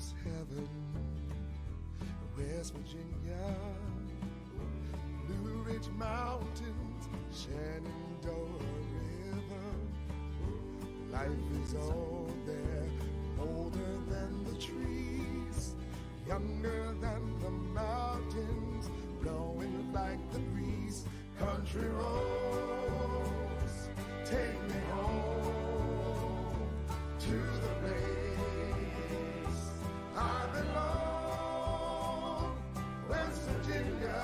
almost heaven. West Virginia, Blue Ridge Mountains, Shenandoah River. Life is all there, older than the trees, younger than the mountains, blowing like the breeze. Country roads, take me home to the place I belong. West Virginia,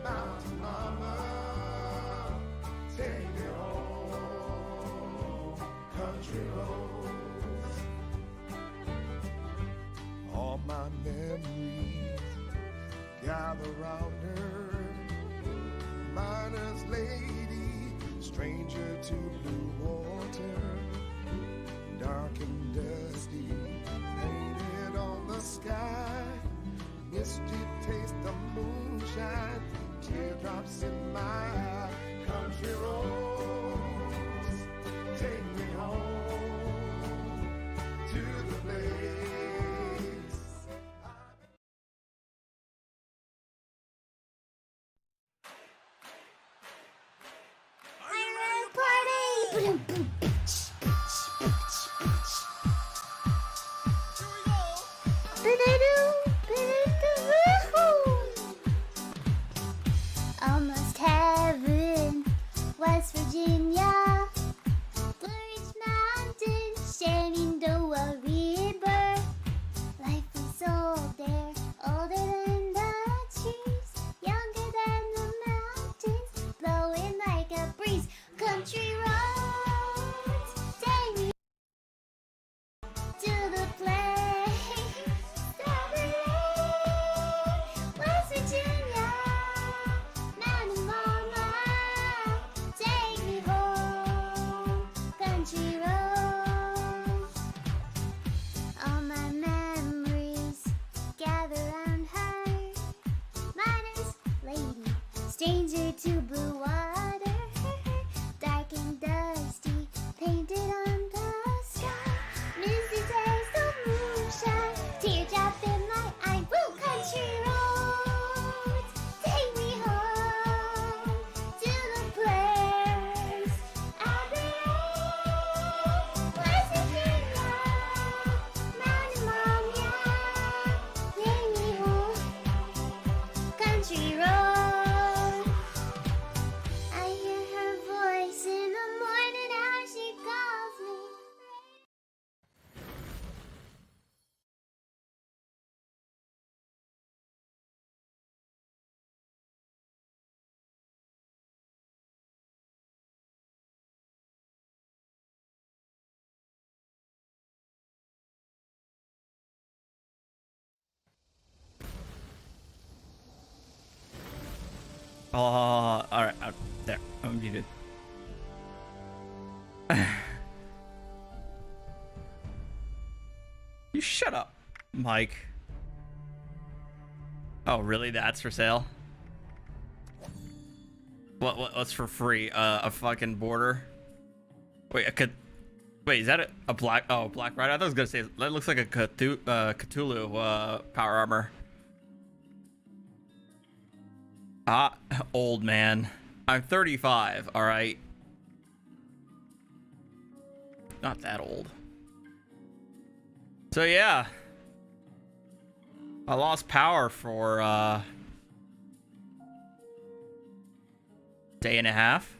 Mountain Mama, take me home. Country roads, all my memories gather round her. Miner's lady, stranger to blue water, dark and dusty, painted on the sky, misty taste of moonshine, teardrops in my eye. Country roads, take me home to the place. Almost heaven, West Virginia, Blue Ridge Mountains, Shenandoah River. Life is old there, older than the trees, younger than the mountains, blowing like a breeze. Country roads, take me to the place I belong. West Virginia, Mountain Mama, take me home. Country roads, all my memories gather round her. Miner's lady, stranger to blue water, dark and dusty, painted on the sky. Misty taste of moonshine, teardrop in my eye. Woo! Country roads, take me home to the place I belong. West Virginia, Mountain Mama, take me home. Country road, I hear her voice in the morning how she calls me. All right, there. I'm muted. You shut up, Mike. Oh, really? That's for sale? What's for free? A fucking border? Wait, wait, is that a black? Oh, black rider. I thought I was gonna say that looks like a Cthulhu power armor. Ah, old man. I'm 35, alright? Not that old. So yeah. I lost power for day and a half.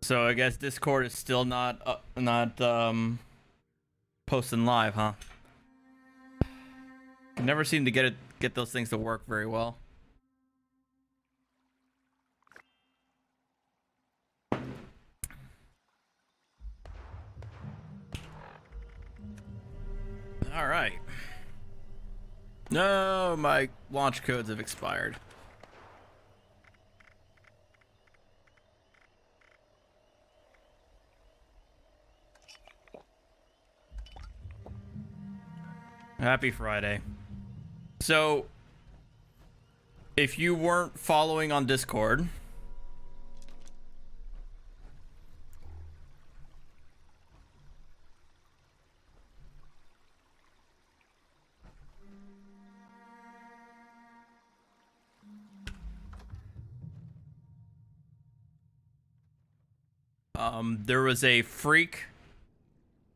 So I guess Discord is still not posting live, huh? Can never seem to get those things to work very well. All right. No, my launch codes have expired. Happy Friday. So, if you weren't following on Discord, there was a freak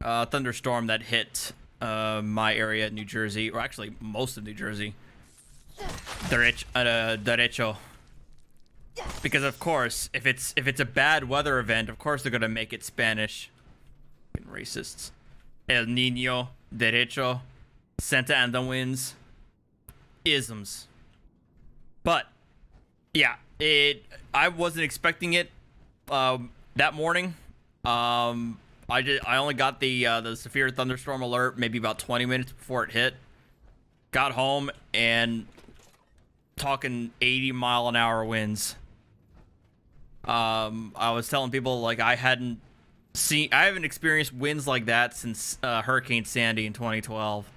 thunderstorm that hit my area in New Jersey, or actually most of New Jersey. Derecho. Because of course, if it's a bad weather event, of course they're gonna make it Spanish. Fucking racists. El Niño, Derecho, Santa Ana winds, isms. But yeah, I wasn't expecting it that morning. I only got the severe thunderstorm alert maybe about 20 minutes before it hit. Got home and talking 80-mile-an-hour winds. I was telling people like I haven't experienced winds like that since Hurricane Sandy in 2012.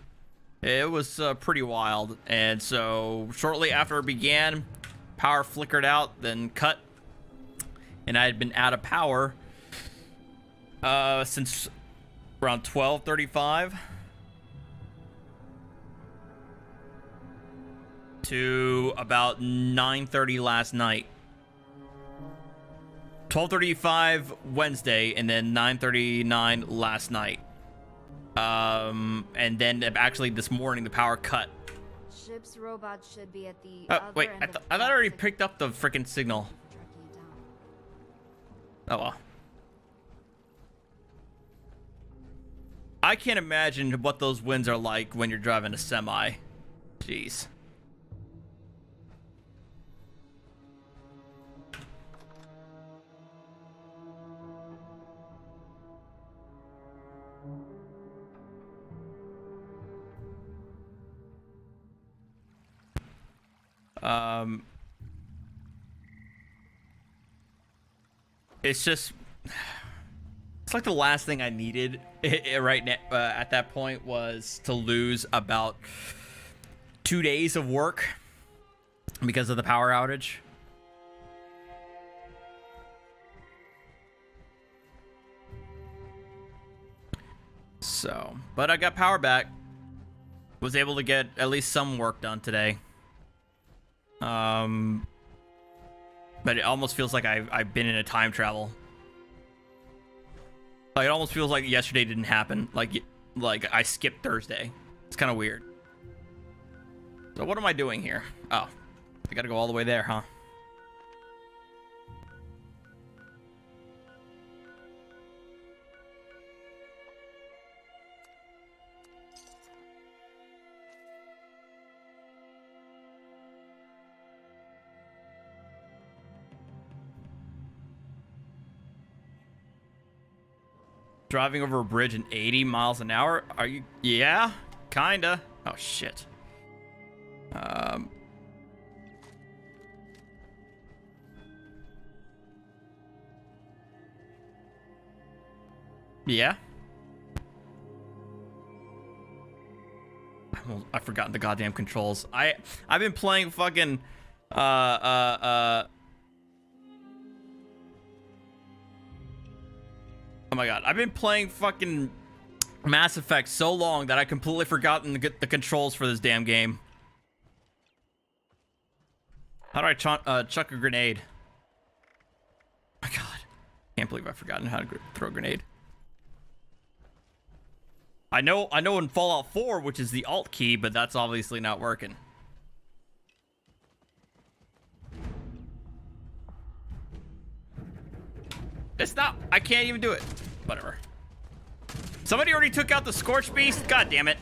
It was pretty wild, and so shortly after it began, power flickered out, then cut, and I had been out of power since around 12:35 to about 9:30 last night. 12:35 Wednesday, and then 9:39 last night. And then actually this morning the power cut. Ship's robot should be at the wait, I thought I already picked up the freaking signal. Oh well. I can't imagine what those winds are like when you're driving a semi. Jeez. It's just, it's like the last thing I needed right now, at that point was to lose about 2 days of work because of the power outage. So, but I got power back. Was able to get at least some work done today. But it almost feels like I've been in a time travel. Like, it almost feels like yesterday didn't happen. Like I skipped Thursday. It's kind of weird. So what am I doing here? Oh, I gotta go all the way there, huh? Driving over a bridge in 80 miles an hour? Are you? Yeah, kinda. Oh shit. Yeah. I've forgotten the goddamn controls. I've been playing fucking oh my god, I've been playing fucking Mass Effect so long that I completely forgotten to get the controls for this damn game. How do I chuck a grenade? Oh my god, can't believe I've forgotten how to throw a grenade. I know in Fallout 4, which is the Alt key, but that's obviously not working. It's not. I can't even do it. Whatever. Somebody already took out the Scorch Beast? God damn it.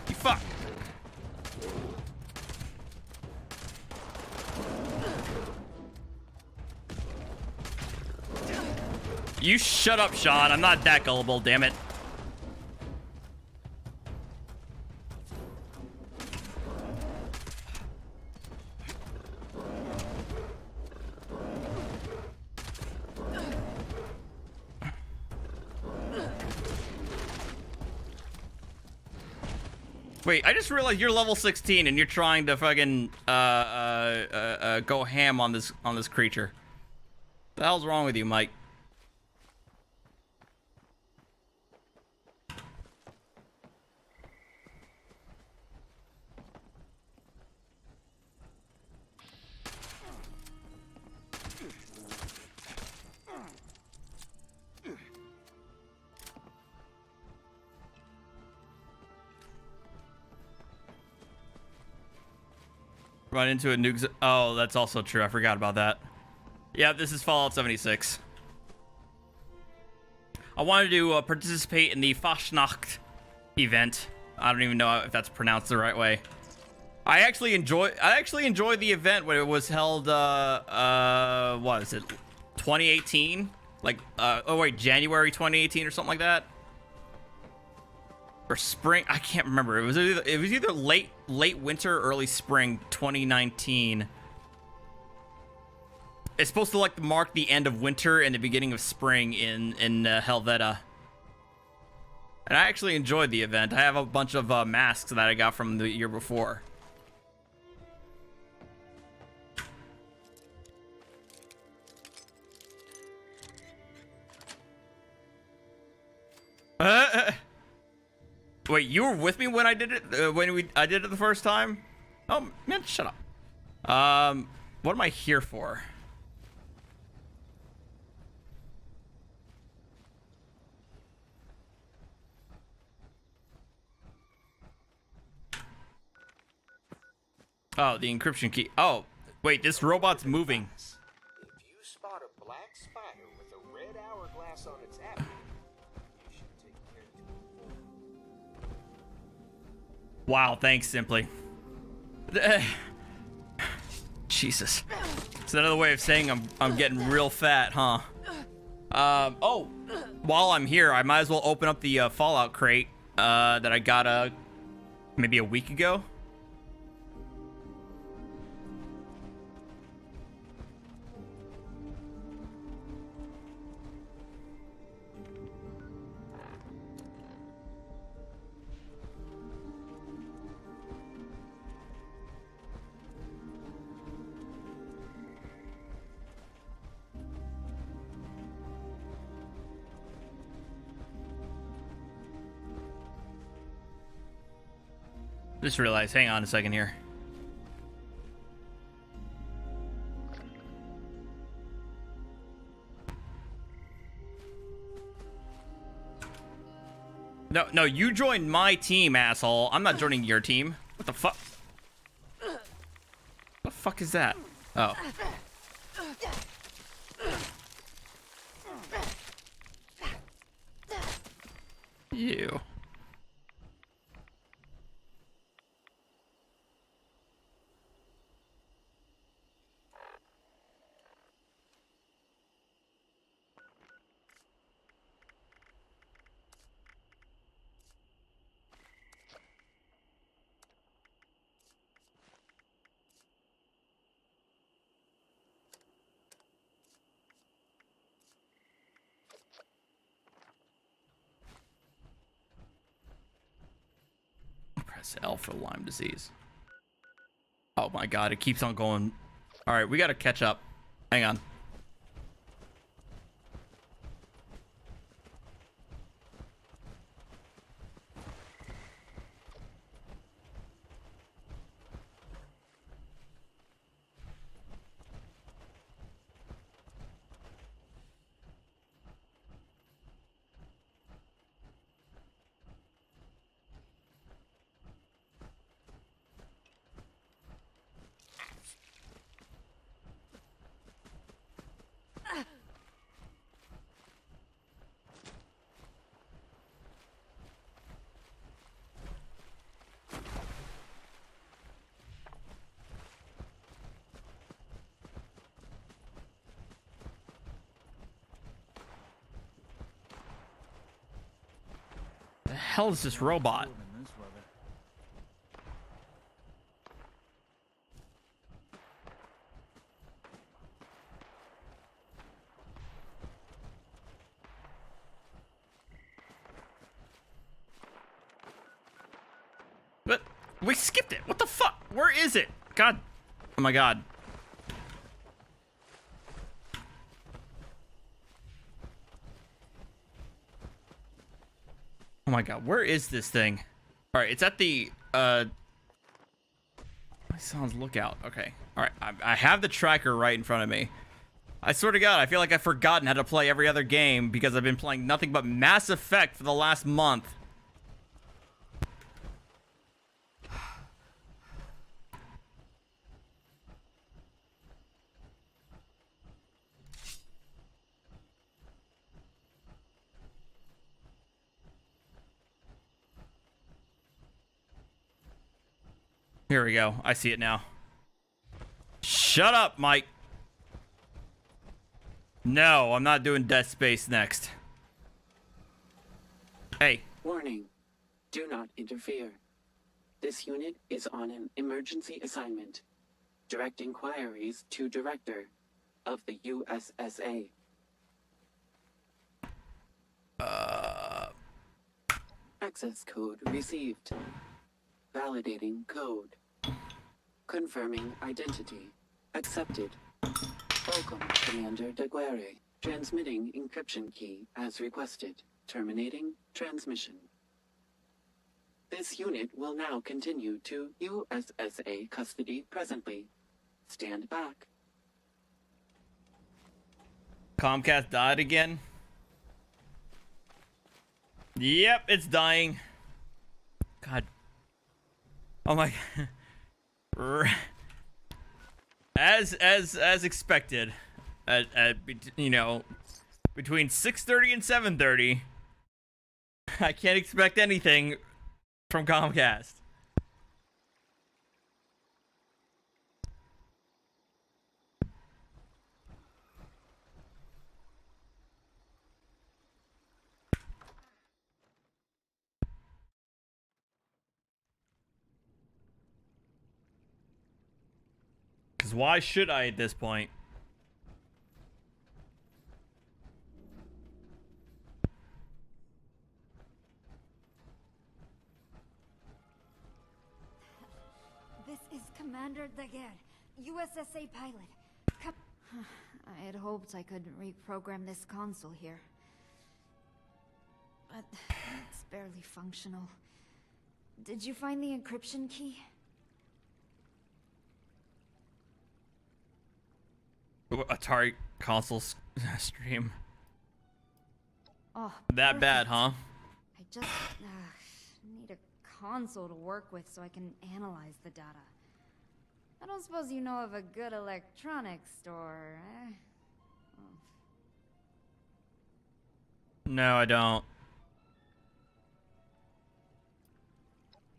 You fuck. You shut up, Sean. I'm not that gullible, damn it. Wait, I just realized you're level 16 and you're trying to fucking go ham on this creature. What the hell's wrong with you, Mike? Run into a nuke. Oh, that's also true. I forgot about that. Yeah, this is Fallout 76. I wanted to participate in the Fastnacht event. I don't even know if that's pronounced the right way. I actually enjoyed the event when it was held. What is it? 2018? Like, oh wait, January 2018 or something like that. Or spring, I can't remember. It was either late winter, early spring 2019. It's supposed to like mark the end of winter and the beginning of spring in Helveta. And I actually enjoyed the event. I have a bunch of masks that I got from the year before. Wait, you were with me when I did it? I did it the first time? Oh, man, shut up. What am I here for? Oh, the encryption key. Oh, wait, this robot's moving. If you spot a black spider with a red hourglass on its abdomen, you should take care to avoid. Wow, thanks, Simply. Jesus. It's another way of saying I'm getting real fat, huh? Oh, while I'm here, I might as well open up the Fallout crate that I got maybe a week ago. Just realized, hang on a second here. No, you joined my team, asshole. I'm not joining your team. What the fuck? What the fuck is that? Oh. You. Press L for Lyme disease. Oh my god, it keeps on going. Alright, we gotta catch up. Hang on. The hell is this robot? What? We skipped it. What the fuck? Where is it? God. Oh my god. Oh my god. Where is this thing? All right. It's at the Sounds lookout. Okay. All right. I have the tracker right in front of me. I swear to God, I feel like I've forgotten how to play every other game because I've been playing nothing but Mass Effect for the last month. Here we go. I see it now. Shut up, Mike. No, I'm not doing Dead Space next. Hey. Warning. Do not interfere. This unit is on an emergency assignment. Direct inquiries to Director of the USSA. Access code received. Validating code. Confirming identity. Accepted. Welcome, Commander Daguerre. Transmitting encryption key as requested. Terminating transmission. This unit will now continue to USSA custody presently. Stand back. Comcast died again? Yep, it's dying. God. Oh my god. As expected, you know, between 6:30 and 7:30, I can't expect anything from Comcast. Because why should I at this point? This is Commander Daguerre, USSA pilot. I had hoped I could reprogram this console here. But it's barely functional. Did you find the encryption key? Atari console stream. Oh, That bad, huh? I just need a console to work with so I can analyze the data. I don't suppose you know of a good electronics store, eh? No, I don't.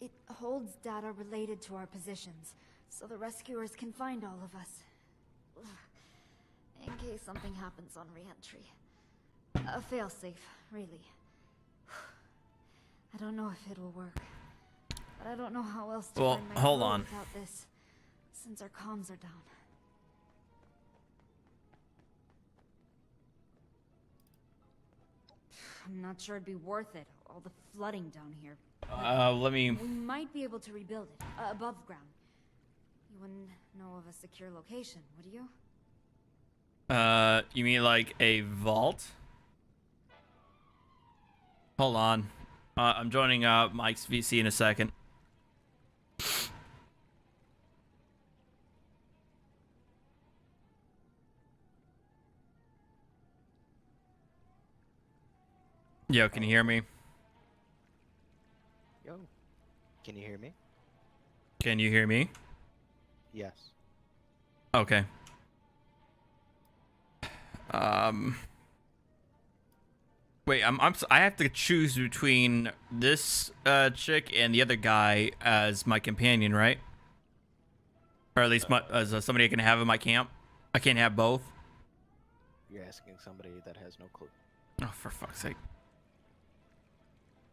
It holds data related to our positions, so the rescuers can find all of us. In case something happens on re-entry. A failsafe, really. I don't know if it'll work. But I don't know how else to find my hold crew on. without this, since our comms are down. I'm not sure it'd be worth it, all the flooding down here. Let me... We might be able to rebuild it, above ground. You wouldn't know of a secure location, would you? You mean like a vault? Hold on. I'm joining Mike's VC in a second. Yo, can you hear me? Yo, can you hear me? Can you hear me? Yes. Okay. Wait, I have to choose between this chick and the other guy as my companion, right? Or at least as somebody I can have in my camp. I can't have both. You're asking somebody that has no clue. Oh, for fuck's sake.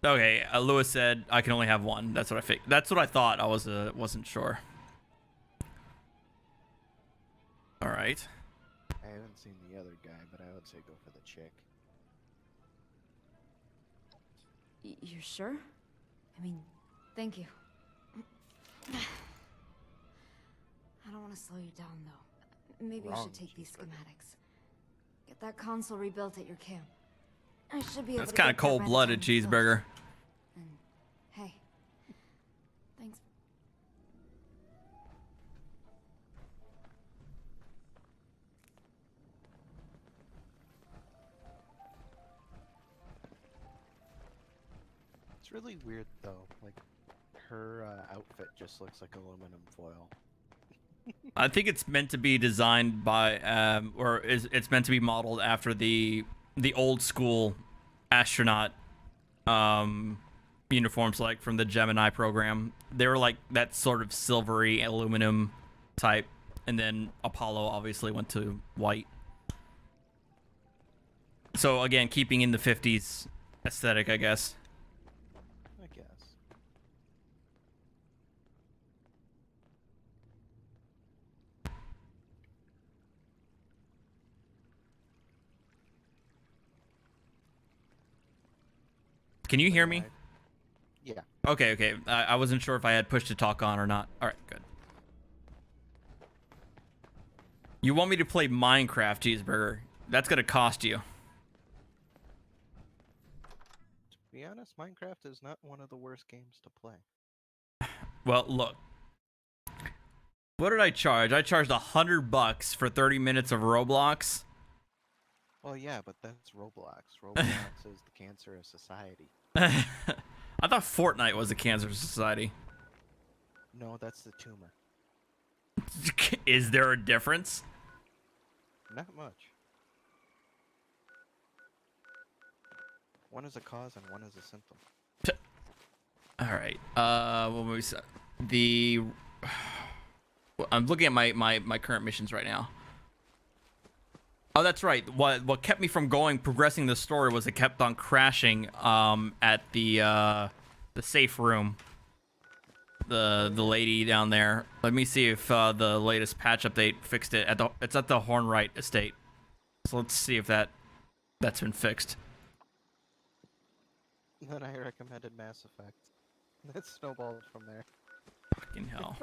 Okay, Lewis said I can only have one. That's what that's what I thought. I wasn't sure. All right. I haven't seen the other guy, but I would say go for the chick. You're sure? I mean, thank you. want to slow you down, though. Maybe you Wrong, should take these cheeseburger. schematics. Get that console rebuilt at your camp. I should be able That's to kind of get there by the cold-blooded, time it's built. cheeseburger. And hey, thanks. It's really weird though. Like, her outfit just looks like aluminum foil. I think it's meant to be designed by, it's meant to be modeled after the old school astronaut uniforms, like from the Gemini program. They were like that sort of silvery aluminum type, and then Apollo obviously went to white. So again, keeping in the 50s aesthetic, I guess. I guess. Can you hear me? Yeah. Okay. I wasn't sure if I had push to talk on or not. All right, good. You want me to play Minecraft, cheeseburger? That's gonna cost you. To be honest, Minecraft is not one of the worst games to play. Well, look. What did I charge? I charged $100 for 30 minutes of Roblox. Well, yeah, but that's Roblox. Roblox is the cancer of society. I thought Fortnite was a cancer society. No, that's the tumor. Is there a difference? Not much. One is a cause and one is a symptom. All right. What was we say? The I'm looking at my current missions right now. Oh, that's right. What kept me from progressing the story was it kept on crashing at the safe room. The lady down there. Let me see if the latest patch update fixed it. It's at the Hornwright estate. So let's see if that's been fixed. Then I recommended Mass Effect. That snowballed from there. Fucking hell.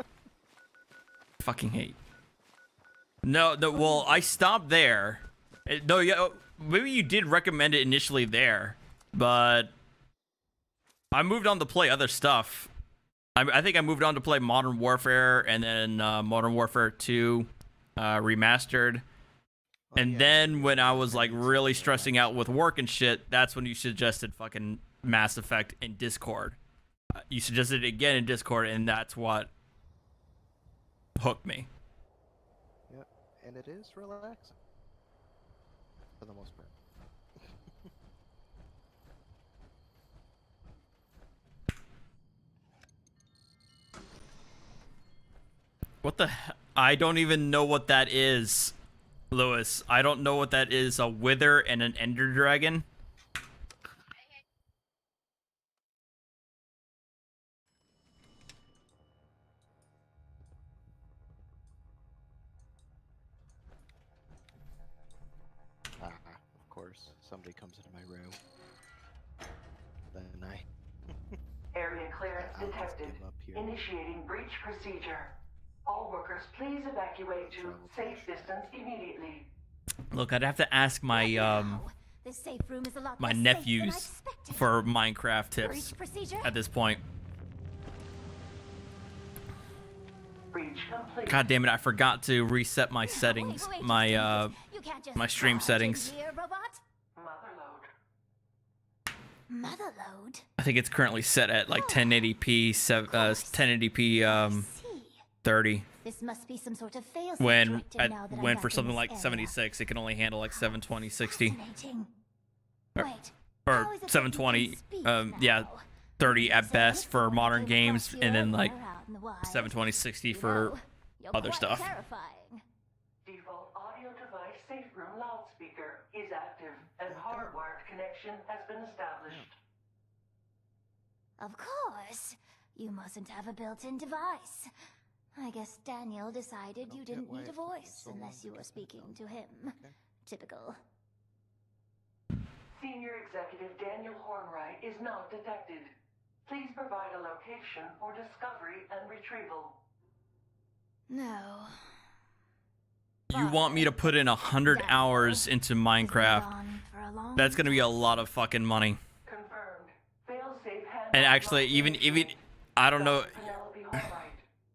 Fucking hate. No, well, I stopped there. No, yeah, maybe you did recommend it initially there, but I moved on to play other stuff. I think I moved on to play Modern Warfare and then Modern Warfare 2 Remastered. And then when I was like really stressing out with work and shit, that's when you suggested fucking Mass Effect in Discord. You suggested it again in Discord, and that's what hooked me. Yep, and it is relaxing. For the most part. What the I don't even know what that is, Lewis. I don't know what that is. A Wither and an Ender Dragon? Of course, somebody comes into my room. Then I Area clearance I'll just detected. give up here. Initiating breach procedure. All workers, please evacuate to safe distance immediately. Look, I'd have to ask my This safe room is a lot my less safe than I nephews expected. for Minecraft tips Breach procedure? at this point. Breach complete. God damn it, I forgot to reset my No, settings, wait, my just a minute. You can't just my stream barge in settings. here, robot. Motherload. Motherload. I think it's currently set at like 1080p 1080p See. 30. This must be some sort of fail When for something like 76, it can only handle like 720 60 Or- Wait, or how is it that 720 you can speak yeah, now? 30 at So best if for someone modern came across games, you and then and like you're out in the wild, 720 60 you for know, you're other quite stuff. Terrifying. Default audio device safe room loudspeaker is active and hardwired connection has been established. Of course. You mustn't have a built-in device. I guess Daniel decided you Don't get didn't why need a it took me voice so long unless to you were get that speaking done. to him. Okay. Typical. Senior Executive Daniel Hornwright is not detected. Please provide a location for discovery and retrieval. No. You want me to put in 100 hours into Minecraft? That's gonna be a lot of fucking money. Confirmed. Failsafe has And actually, even I don't know. Penelope Hartwright.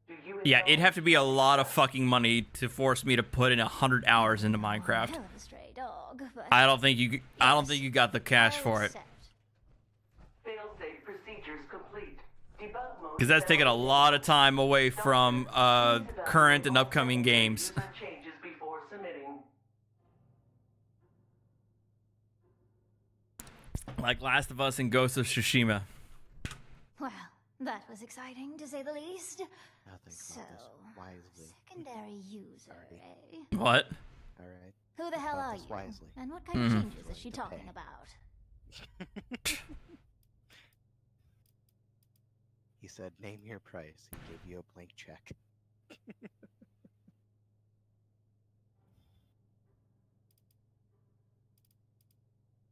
Do you Yeah, it'd have acknowledge to be a lot of fucking money to force me to put in 100 hours into Minecraft. Hell of a stray dog, but I don't think you got the cash I for it. accept. failsafe procedures complete? Debug mode. Because that's taking a lot of time away from current and upcoming games. User changes before submitting. Like Last of Us and Ghost of Tsushima. Well, that was exciting to say the least. Now think So, about this wisely. secondary user, Alrighty. eh? What? All right. Who the hell About are this you? wisely. And what kind of changes is she Going to talking pay. about? He said, "Name your price." He gave you a blank check.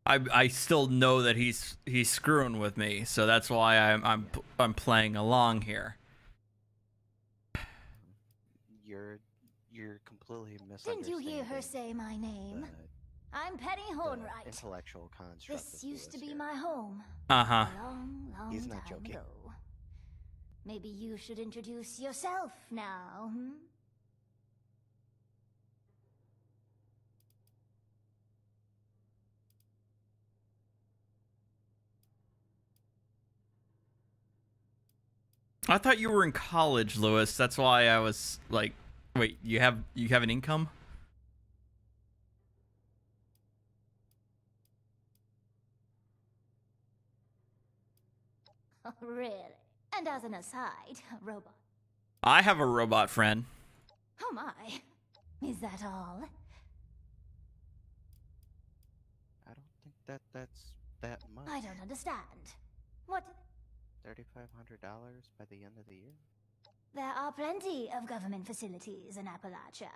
I still know that he's screwing with me, so that's why I'm playing along here. You're completely Didn't misunderstanding. you hear her say my name? the- I'm Penny the Hornwright. intellectual construct. This of used to Lewis be here. my home. Uh-huh. A long, long He's not time joking. ago. Maybe you should introduce yourself now, hmm? I thought you were in college, Lewis. That's why I was like, wait, you have an income? Oh, really? And as an aside, robot. I have a robot friend. Oh my. Is that all? I don't think that's that much. I don't understand. What? $3,500 by the end of the year. There are plenty of government facilities in Appalachia.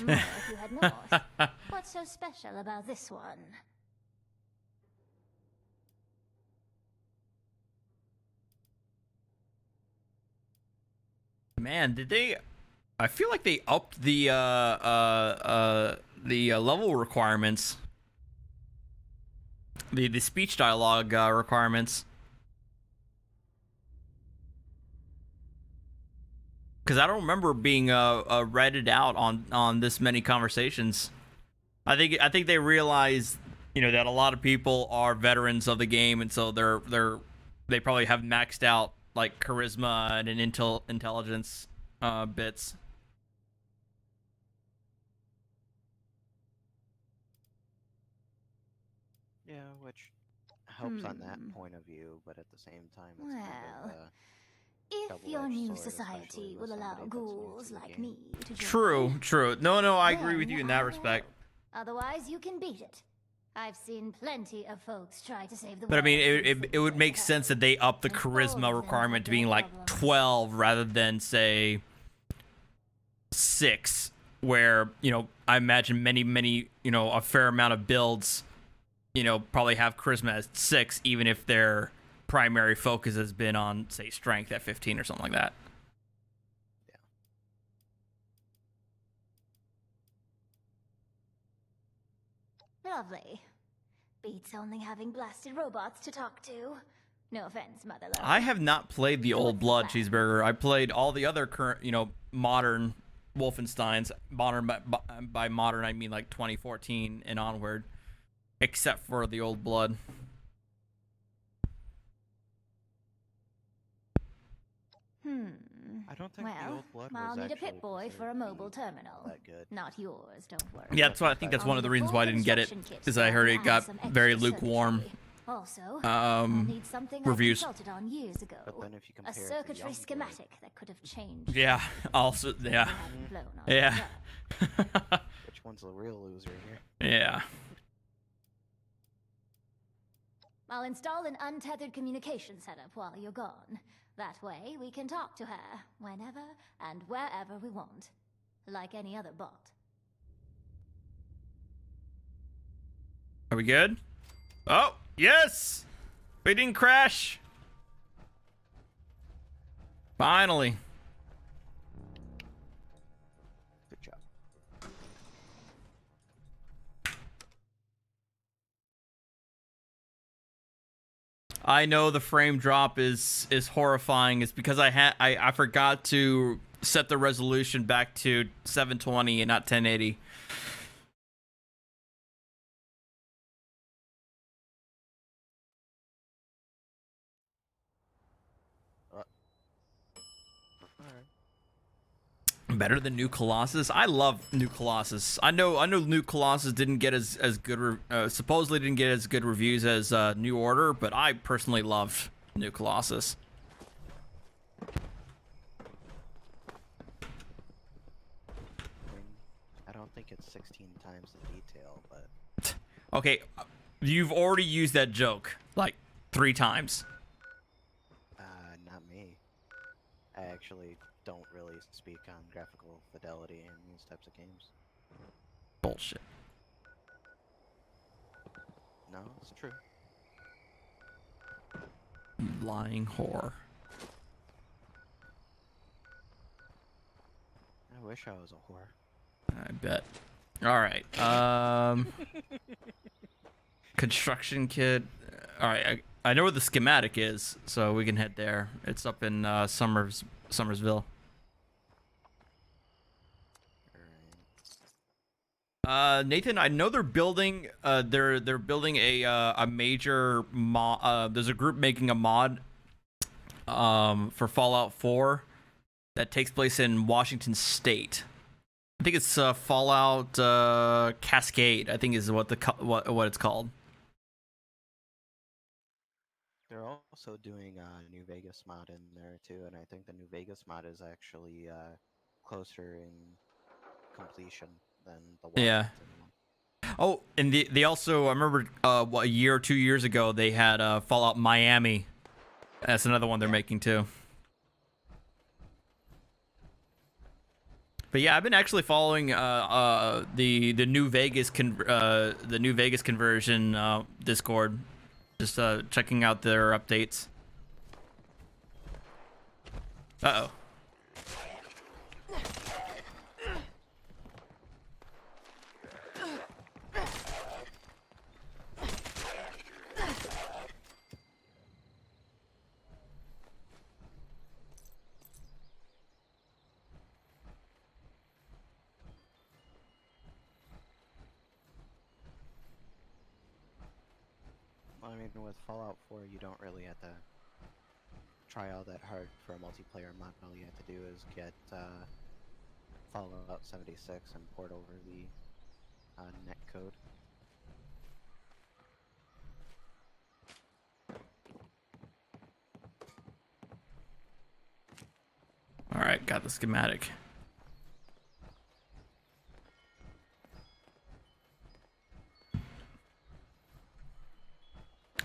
More if you head north. What's so special about this one? Man, did they? I feel like they upped the level requirements. The speech dialogue requirements. Because I don't remember being redded out on this many conversations. I think they realize, that a lot of people are veterans of the game, and so they probably have maxed out like charisma and intelligence bits. Yeah, which helps on that Hmm. point of view, but at the same time, it's Well, kind of If double-edged your new sword, society especially will with allow somebody that's new ghouls to the like game. me to join. True. No, I agree with then you in that I will respect. help. Otherwise, you can beat it. I've seen plenty of folks try to save the But I world mean, since it would the make Great sense that they up the And all of charisma them requirement have to being their like problems. 12 rather than say 6, where I imagine many a fair amount of builds probably have charisma at 6, even if their primary focus has been on, say, strength at 15 or something like that. Lovely. Beats only having blasted robots to talk to. No offense, Mother Love. I have not played the So Old what's the Blood plan? Cheeseburger. I played all the other current, modern Wolfensteins. Modern by modern, I mean like 2014 and onward, except for the Old Blood. I don't think the Well, Old Blood I'll was need a actually Pip-Boy for a considered to mobile be terminal. that good. Not yours, don't worry. Yeah, that's why I think that's one of the reasons why I didn't get it, is I heard it got very lukewarm. Also, I'll Um, need something reviews. I consulted on years ago. But then if you A compare it to circuitry Youngblood- schematic that could have changed. Yeah, also, if I yeah. hadn't blown on Yeah. that. Which one's the real loser here? Yeah. I'll install an untethered communication setup while you're gone. That way, we can talk to her whenever and wherever we want. Like any other bot. Are we good? Oh, yes! We didn't crash. Finally. Good job. I know the frame drop is horrifying. It's because I forgot to set the resolution back to 720 and not 1080. Better than New Colossus? I love New Colossus. I know New Colossus didn't get as good supposedly didn't get as good reviews as New Order, but I personally loved New Colossus. I don't think it's 16 times the detail, but Okay, you've already used that joke like 3 times. not me. I actually don't really speak on graphical fidelity in these types of games. Bullshit. No, it's true. You lying whore. I wish I was a whore. I bet. All right. Construction kit. All right. I know where the schematic is, so we can head there. It's up in Summersville. Nathan, I know they're building. They're building a major mod. There's a group making a mod. For Fallout 4, that takes place in Washington State. I think it's Fallout Cascade. I think is what it's called. They're also doing a New Vegas mod in there too, and I think the New Vegas mod is actually closer in completion than the Washington one. Oh, and they also, I remember a year or 2 years ago, they had Fallout Miami. That's another one they're making too. But yeah, I've been actually following the New Vegas conversion Discord, just checking out their updates. Uh-oh. I mean, with Fallout 4, you don't really have to try all that hard for a multiplayer mod. All you have to do is get Fallout 76 and port over the netcode. All right, got the schematic.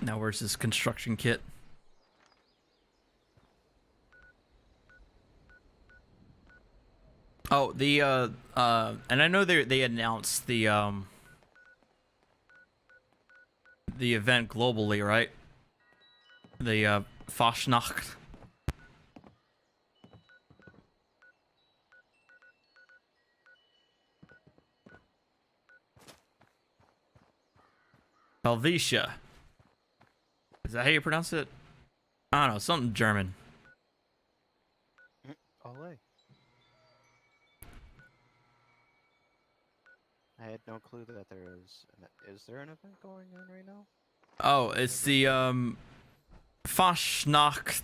Now where's this construction kit? Oh, and I know they announced the event globally, right? The Fastnacht. Helvetia. Is that how you pronounce it? I don't know, something German. Olé. I had no clue that there is. Is there an event going on right now? Oh, it's the Fastnacht.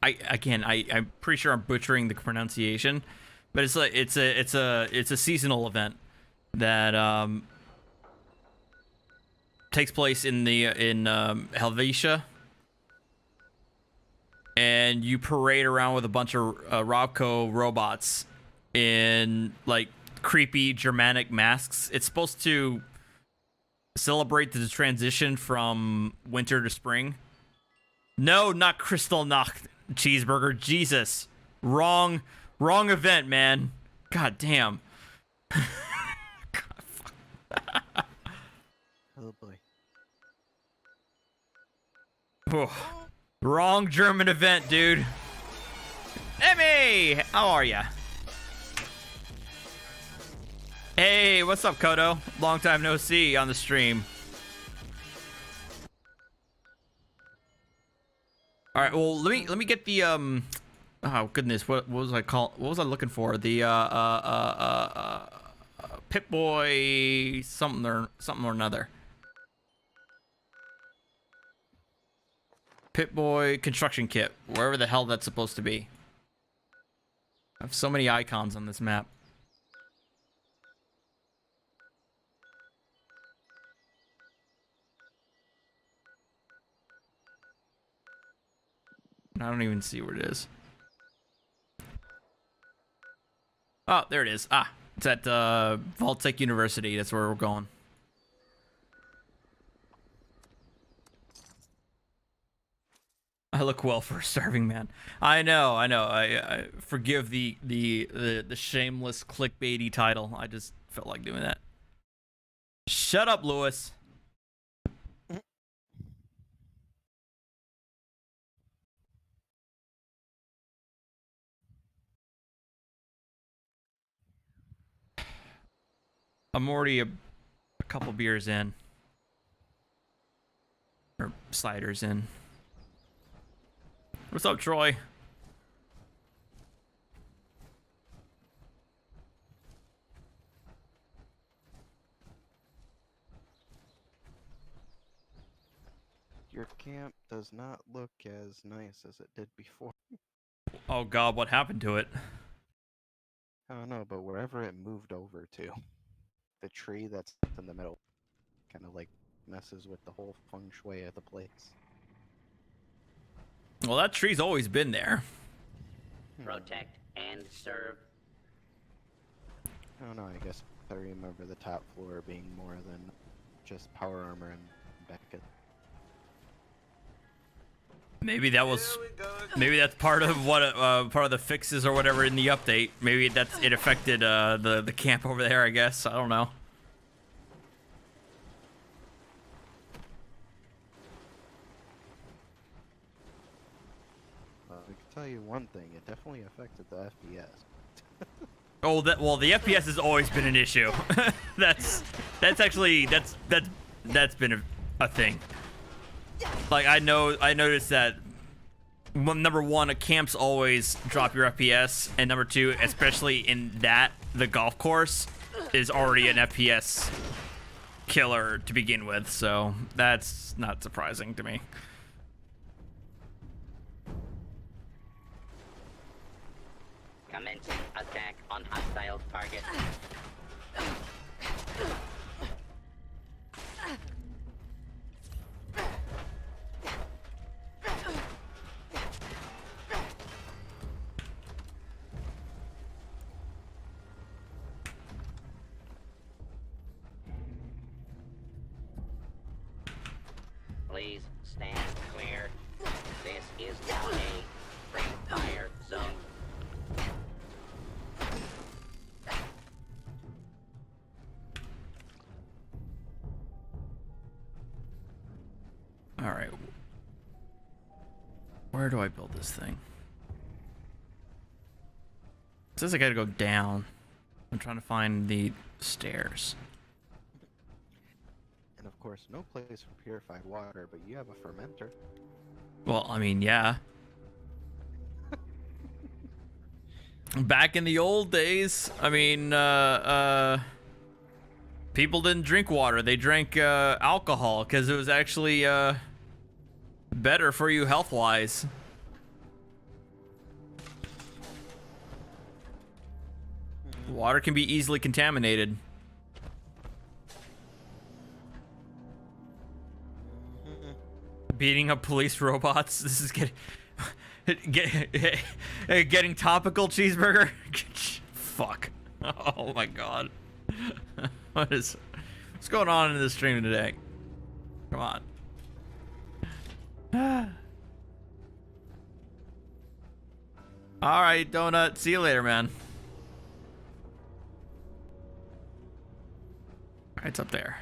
I'm pretty sure I'm butchering the pronunciation, but it's like it's a seasonal event that takes place in Helvetia, and you parade around with a bunch of Robco robots in like creepy Germanic masks. It's supposed to celebrate the transition from winter to spring. No, not Kristallnacht cheeseburger. Jesus, wrong event, man. God damn. Oh boy. Oh, wrong German event, dude. Emmy, how are ya? Hey, what's up, Kodo? Long time no see on the stream. All right. Well, let me get the Oh goodness, what was I looking for? The Pip-Boy something or another. Pip-Boy construction kit, wherever the hell that's supposed to be. I have so many icons on this map. I don't even see where it is. Oh, there it is. Ah, it's at Vault-Tec University. That's where we're going. I look well for a starving man. I know. I forgive the shameless clickbaity title. I just felt like doing that. Shut up, Lewis. I'm already a couple beers in. Or ciders in. What's up, Troy? Your camp does not look as nice as it did before. Oh god, what happened to it? I don't know, but wherever it moved over to, the tree that's in the middle kind of like messes with the whole feng shui of the place. Well, that tree's always been there. Protect and serve. I don't know, I guess I remember the top floor being more than just power armor and Beckett. Maybe that was, maybe that's part of what part of the fixes or whatever in the update. Maybe it affected the camp over there. I guess I don't know. I can tell you one thing: it definitely affected the FPS. Oh, well, the FPS has always been an issue. that's been a thing. Like I noticed that. Number one, camps always drop your FPS, and number two, especially in the golf course is already an FPS killer to begin with, so that's not surprising to me. Commencing attack on hostile target. Please stand clear. This is now a free fire zone. All right. Where do I build this thing? It says I gotta go down. I'm trying to find the stairs. And of course, no place for purified water, but you have a fermenter. Well, I mean, yeah. Back in the old days, I mean, people didn't drink water. They drank alcohol because it was actually better for you health-wise. Water can be easily contaminated. Beating up police robots. This is getting topical, cheeseburger. Fuck. Oh my god. What's going on in this stream today? Come on. All right, Donut. See you later, man. All right, it's up there.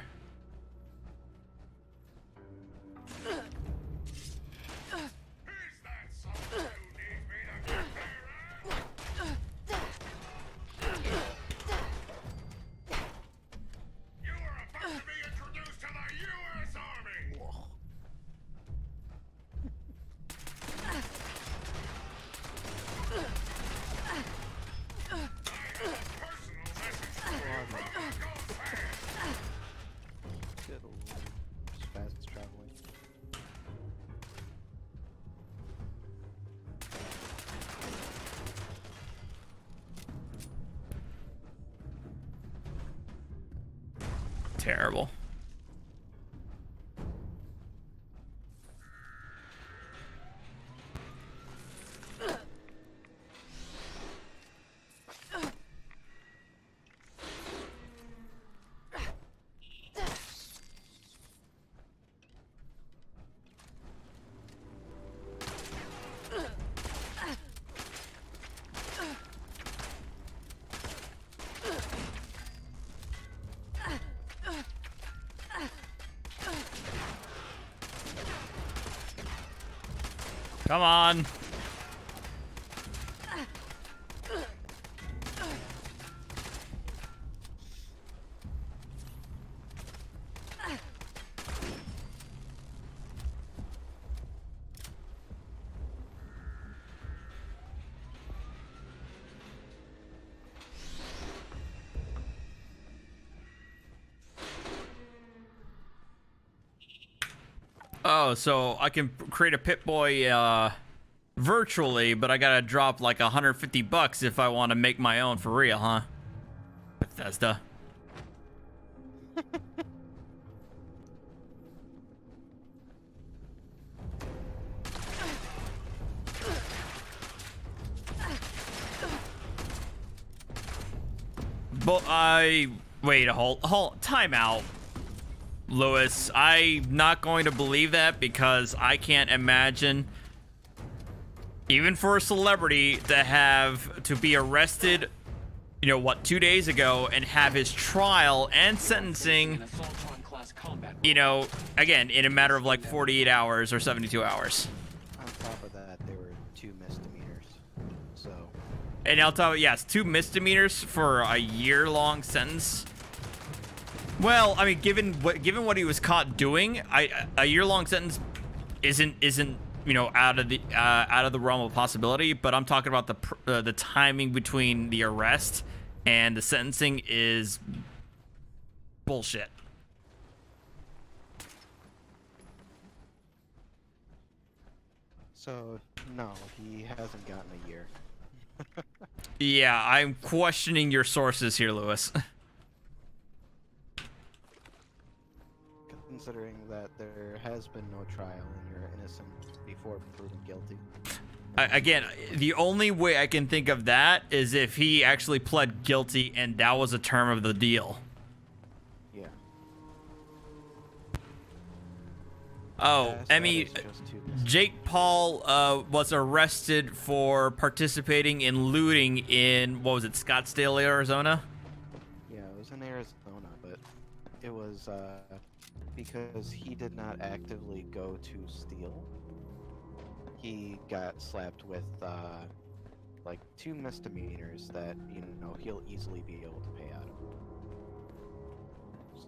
Terrible. Come on. Oh, so I can create a Pip-Boy, virtually, but I gotta drop like $150 if I want to make my own for real, huh? Bethesda. But wait, hold, time out. Lewis, I'm not going to believe that because I can't imagine, even for a celebrity to be arrested, you know what, 2 days ago and have his trial and sentencing, you know, again, in a matter of like 48 hours or 72 hours. On top of that, there were 2 misdemeanors, so. And I'll tell you, yes, 2 misdemeanors for a year-long sentence. Well, I mean, given what he was caught doing, a year-long sentence isn't you know out of the realm of possibility. But I'm talking about the timing between the arrest and the sentencing is bullshit. So no, he hasn't gotten a year. Yeah, I'm questioning your sources here, Lewis. Considering that there has been no trial and you're innocent before proven guilty. Again, the only way I can think of that is if he actually pled guilty and that was a term of the deal. Yeah. Oh, Yes, Emmy, Jake Paul was arrested for participating in looting in, what was it, Scottsdale, Arizona? Yeah, it was in Arizona, but it was because he did not actively go to steal. He got slapped with like 2 misdemeanors that, you know, he'll easily be able to pay out of.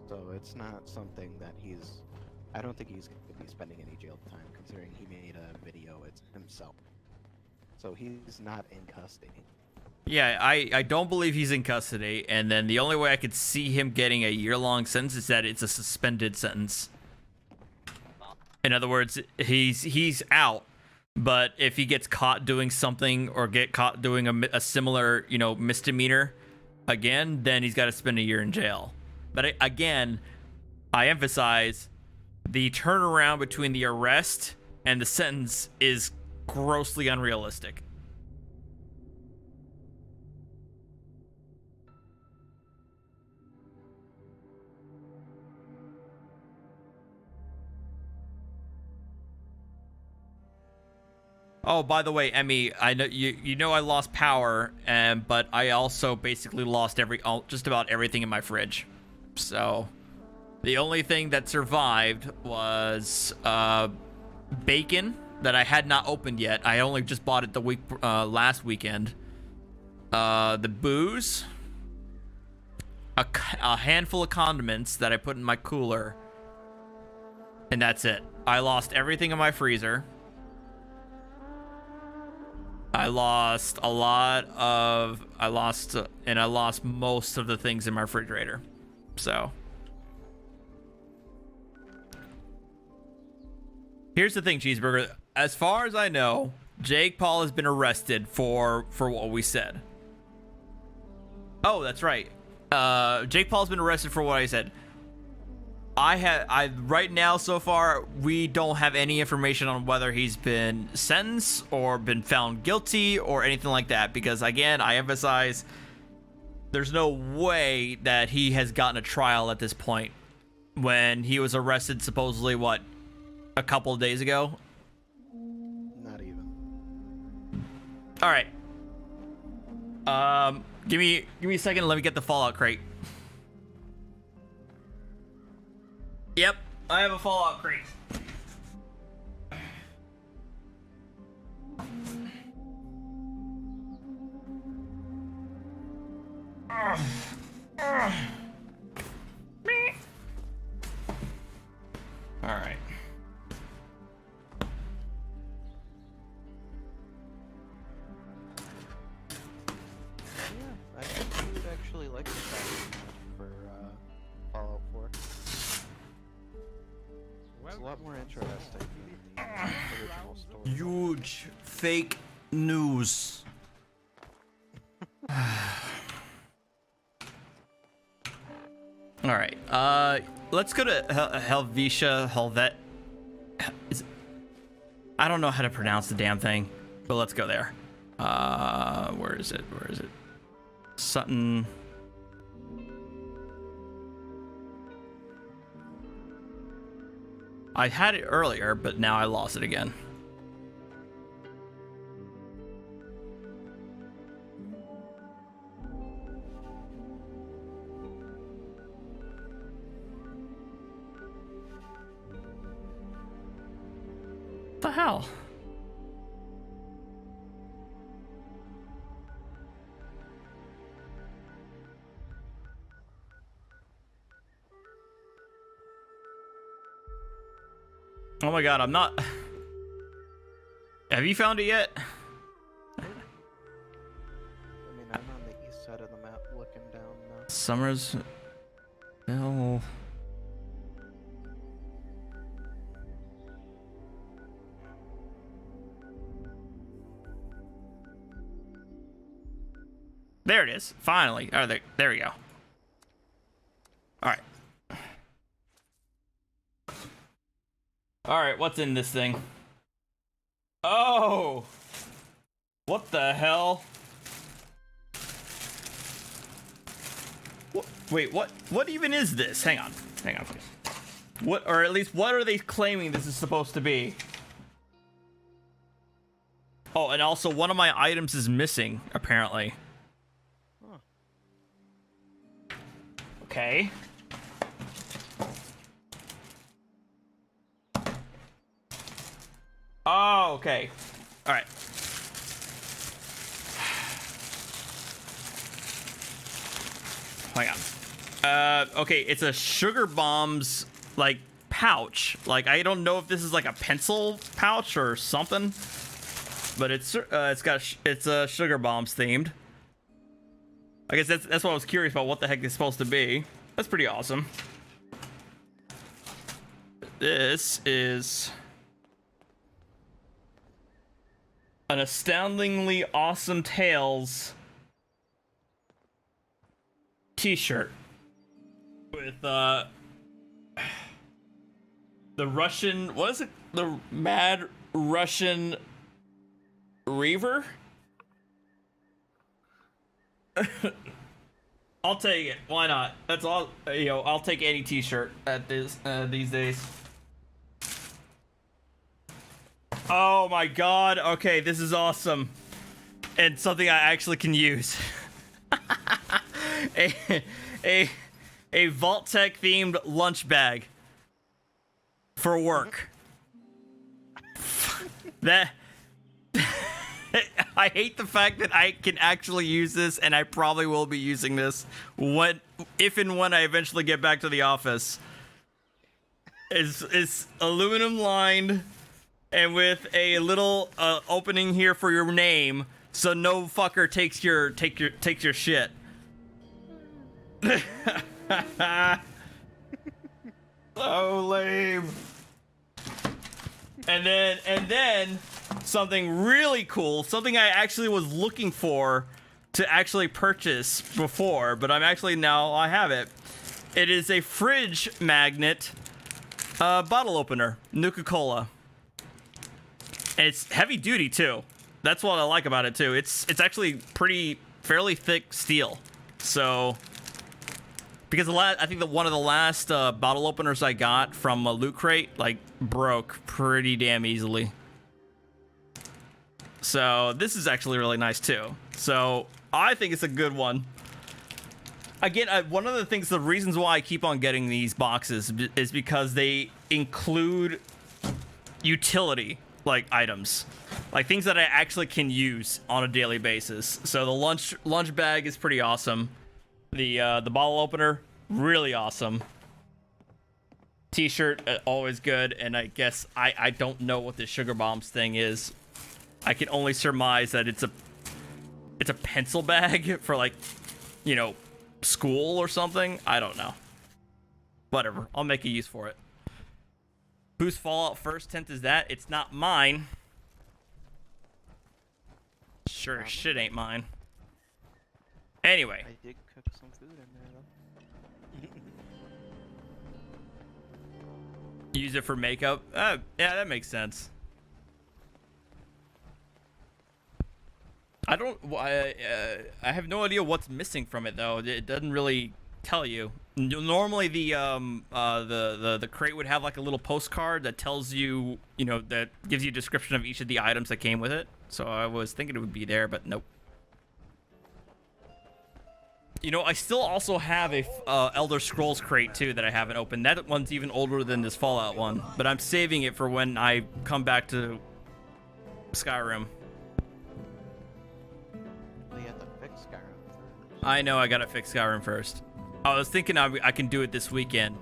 So it's not something that I don't think he's going to be spending any jail time, considering he made a video himself. So he's not in custody. Yeah, I don't believe he's in custody, and then the only way I could see him getting a year-long sentence is that it's a suspended sentence. In other words, he's out, but if he gets caught doing something or get caught doing a similar, you know, misdemeanor again, then he's got to spend a year in jail. But again, I emphasize the turnaround between the arrest and the sentence is grossly unrealistic. Oh, by the way, Emmy, I know you know I lost power, but I also basically lost just about everything in my fridge. So the only thing that survived was bacon that I had not opened yet. I only just bought it the last weekend. The booze, a handful of condiments that I put in my cooler, and that's it. I lost everything in my freezer. I lost most of the things in my refrigerator. So here's the thing, Cheeseburger. As far as I know, Jake Paul has been arrested for what we said. Oh, that's right. Jake Paul's been arrested for what I said. right now so far we don't have any information on whether he's been sentenced or been found guilty or anything like that, because again, I emphasize there's no way that he has gotten a trial at this point when he was arrested supposedly a couple of days ago. Not even. All right. Give me a second. Let me get the Fallout crate. Yep, I have a Fallout crate. All right. I think you would actually like the fact for Fallout 4. It's a lot more interesting than the original story. Huge fake news. All right. Let's go to Helvet. I don't know how to pronounce the damn thing, but let's go there. Where is it? Sutton. I had it earlier, but now I lost it again. What the hell? Oh my god, I'm not... Have you found it yet? I mean, I'm on the east side of the map looking down now. Summers... Bill... There it is. Finally. Oh, there we go. All right. All right, what's in this thing? Oh! What the hell? Wait, what even is this? Hang on, please. What, or at least what are they claiming this is supposed to be? Oh, and also one of my items is missing, apparently. Huh. Okay. Oh, okay. All right. Hang on. Okay, it's a sugar bombs like pouch. Like, I don't know if this is like a pencil pouch or something, but it's sugar bombs themed. I guess that's what I was curious about. What the heck it's supposed to be? That's pretty awesome. This is an astoundingly awesome Tales t-shirt with the Russian, what is it? The Mad Russian Reaver? I'll take it. Why not? That's all. I'll take any t-shirt at these days. Oh my god. Okay, this is awesome. And something I actually can use. a Vault-Tec themed lunch bag for work. That I hate the fact that I can actually use this, and I probably will be using this if and when I eventually get back to the office. It's aluminum lined and with a little opening here for your name, so no fucker takes your shit. So lame. And then something really cool, something I actually was looking for to actually purchase before, but I have it. It is a fridge magnet bottle opener, Nuka-Cola. And it's heavy duty too. That's what I like about it too. It's actually fairly thick steel. So, because I think that one of the last bottle openers I got from a Loot Crate like broke pretty damn easily. So this is actually really nice too. So I think it's a good one. Again, one of the reasons why I keep on getting these boxes is because they include utility like items, like things that I actually can use on a daily basis. So the lunch bag is pretty awesome. The bottle opener, really awesome. T-shirt, always good. And I guess I don't know what this sugar bombs thing is. I can only surmise that it's a pencil bag for, like, you know, school or something. I don't know. Whatever. I'll make a use for it. Whose Fallout first tent is that? It's not mine. Sure as shit ain't mine. Anyway. I did cook some food in there, though. Use it for makeup? Yeah, that makes sense. I have no idea what's missing from it though. It doesn't really tell you. Normally the crate would have like a little postcard that tells you, you know, that gives you a description of each of the items that came with it. So I was thinking it would be there, but nope. You know, I still also have a Elder Scrolls crate too that I haven't opened. That one's even older than this Fallout one, but I'm saving it for when I come back to Skyrim. I know I gotta fix Skyrim first. I was thinking I can do it this weekend,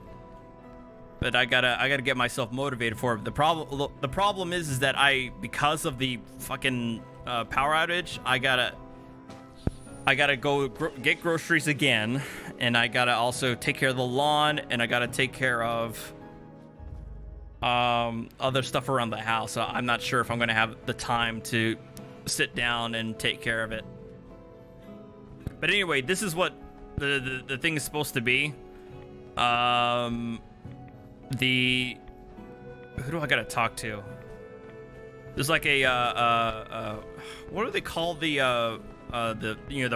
but I gotta get myself motivated for it. The problem is that because of the fucking power outage, I gotta go get groceries again, and I gotta also take care of the lawn, and I gotta take care of other stuff around the house. So I'm not sure if I'm gonna have the time to sit down and take care of it. But anyway, this is what the thing is supposed to be. Who do I gotta talk to? There's like what do they call the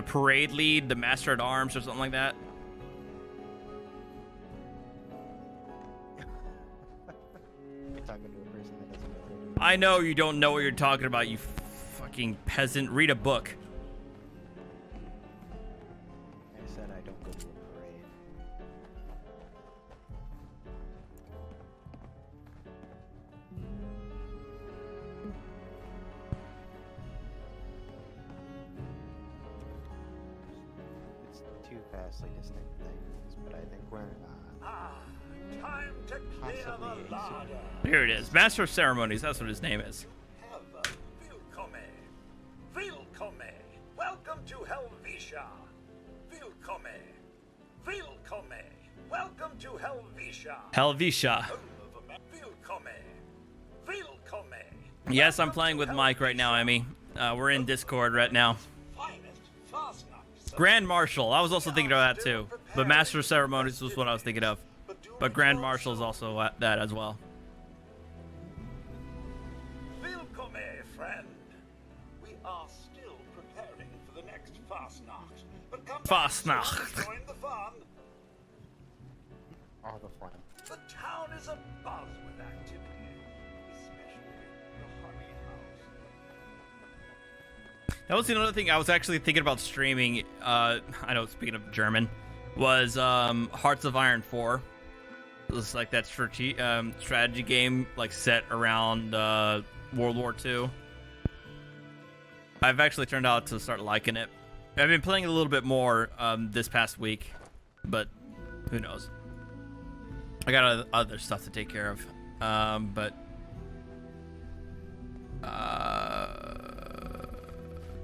parade lead, the master at arms, or something like that? You're talking to a person that doesn't know. I know you don't know what you're talking about, you fucking peasant. Read a book. Vastly distinct things, but I think we're Time to clear the larder. Here it is, Master of Ceremonies. That's what his name is. Vilkome. Welcome to Helvetia. Vilkome. Welcome to Helvetia. Helvetia. Vilkome. Yes, I'm playing with Mike right now, Emmy. We're in Discord right now. Grand Marshal. I was also thinking of that too. But Master of Ceremonies was what I was thinking of. But Grand Marshal is also that as well. Welcome, friend. We are still preparing for the next Fastnacht. But come Fastnacht. back, join the fun. All the fun. The town is abuzz with activity, especially the Honey House. That was another thing I was actually thinking about streaming. I know, speaking of German, was Hearts of Iron 4. It was like that strategy game, like set around World War II. I've actually turned out to start liking it. I've been playing a little bit more this past week, but who knows? I got other stuff to take care of.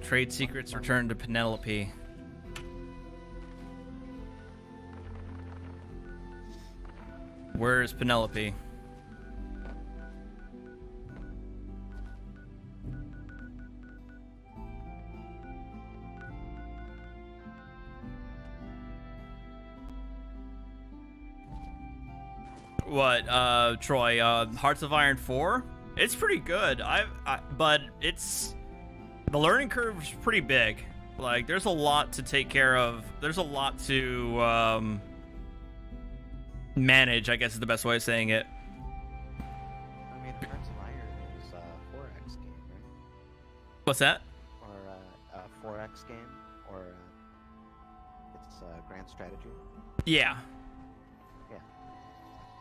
Trade secrets returned to Penelope. Where is Penelope? What, Troy? Hearts of Iron 4? It's pretty good. But it's the learning curve is pretty big. Like, there's a lot to take care of. There's a lot to manage, I guess is the best way of saying it. I mean, Hearts of Iron is a 4X game, right? What's that? Or a 4X game, or it's Grand Strategy. Yeah. Yeah.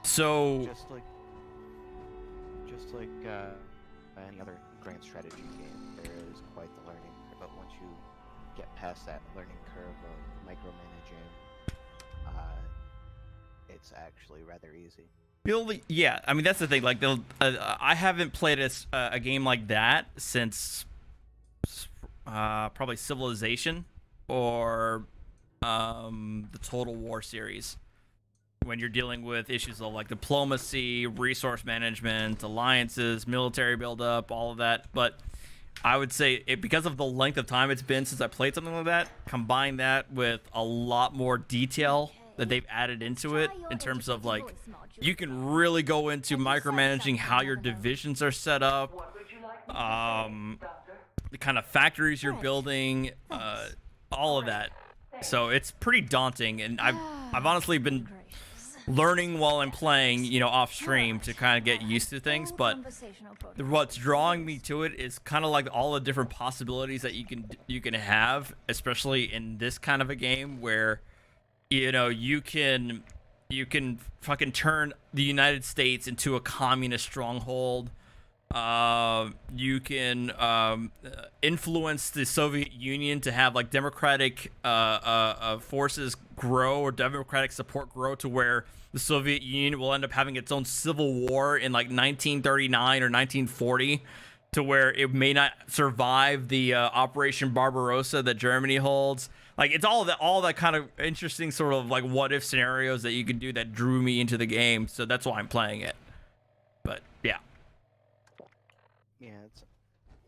So just like any other Grand Strategy game, there is quite the learning curve. But once you get past that learning curve of micromanaging, it's actually rather easy. Yeah, I mean that's the thing. Like, I haven't played a game like that since probably Civilization or the Total War series. When you're dealing with issues of like diplomacy, resource management, alliances, military buildup, all of that. But I would say because of the length of time it's been since I played something like that, combine that with a lot more detail that they've added into it in terms of like you can really go into micromanaging how your divisions are set up, the kind of factories you're building, all of that. So it's pretty daunting, and I've honestly been learning while I'm playing, you know, off stream to kind of get used to things. But what's drawing me to it is kind of like all the different possibilities that you can have, especially in this kind of a game where, you know, you can fucking turn the United States into a communist stronghold. You can influence the Soviet Union to have like democratic forces grow, or democratic support grow, to where the Soviet Union will end up having its own civil war in like 1939 or 1940, to where it may not survive the Operation Barbarossa that Germany holds. Like, it's all that kind of interesting sort of like what if scenarios that you can do that drew me into the game. So that's why I'm playing it. But yeah. Yeah, it's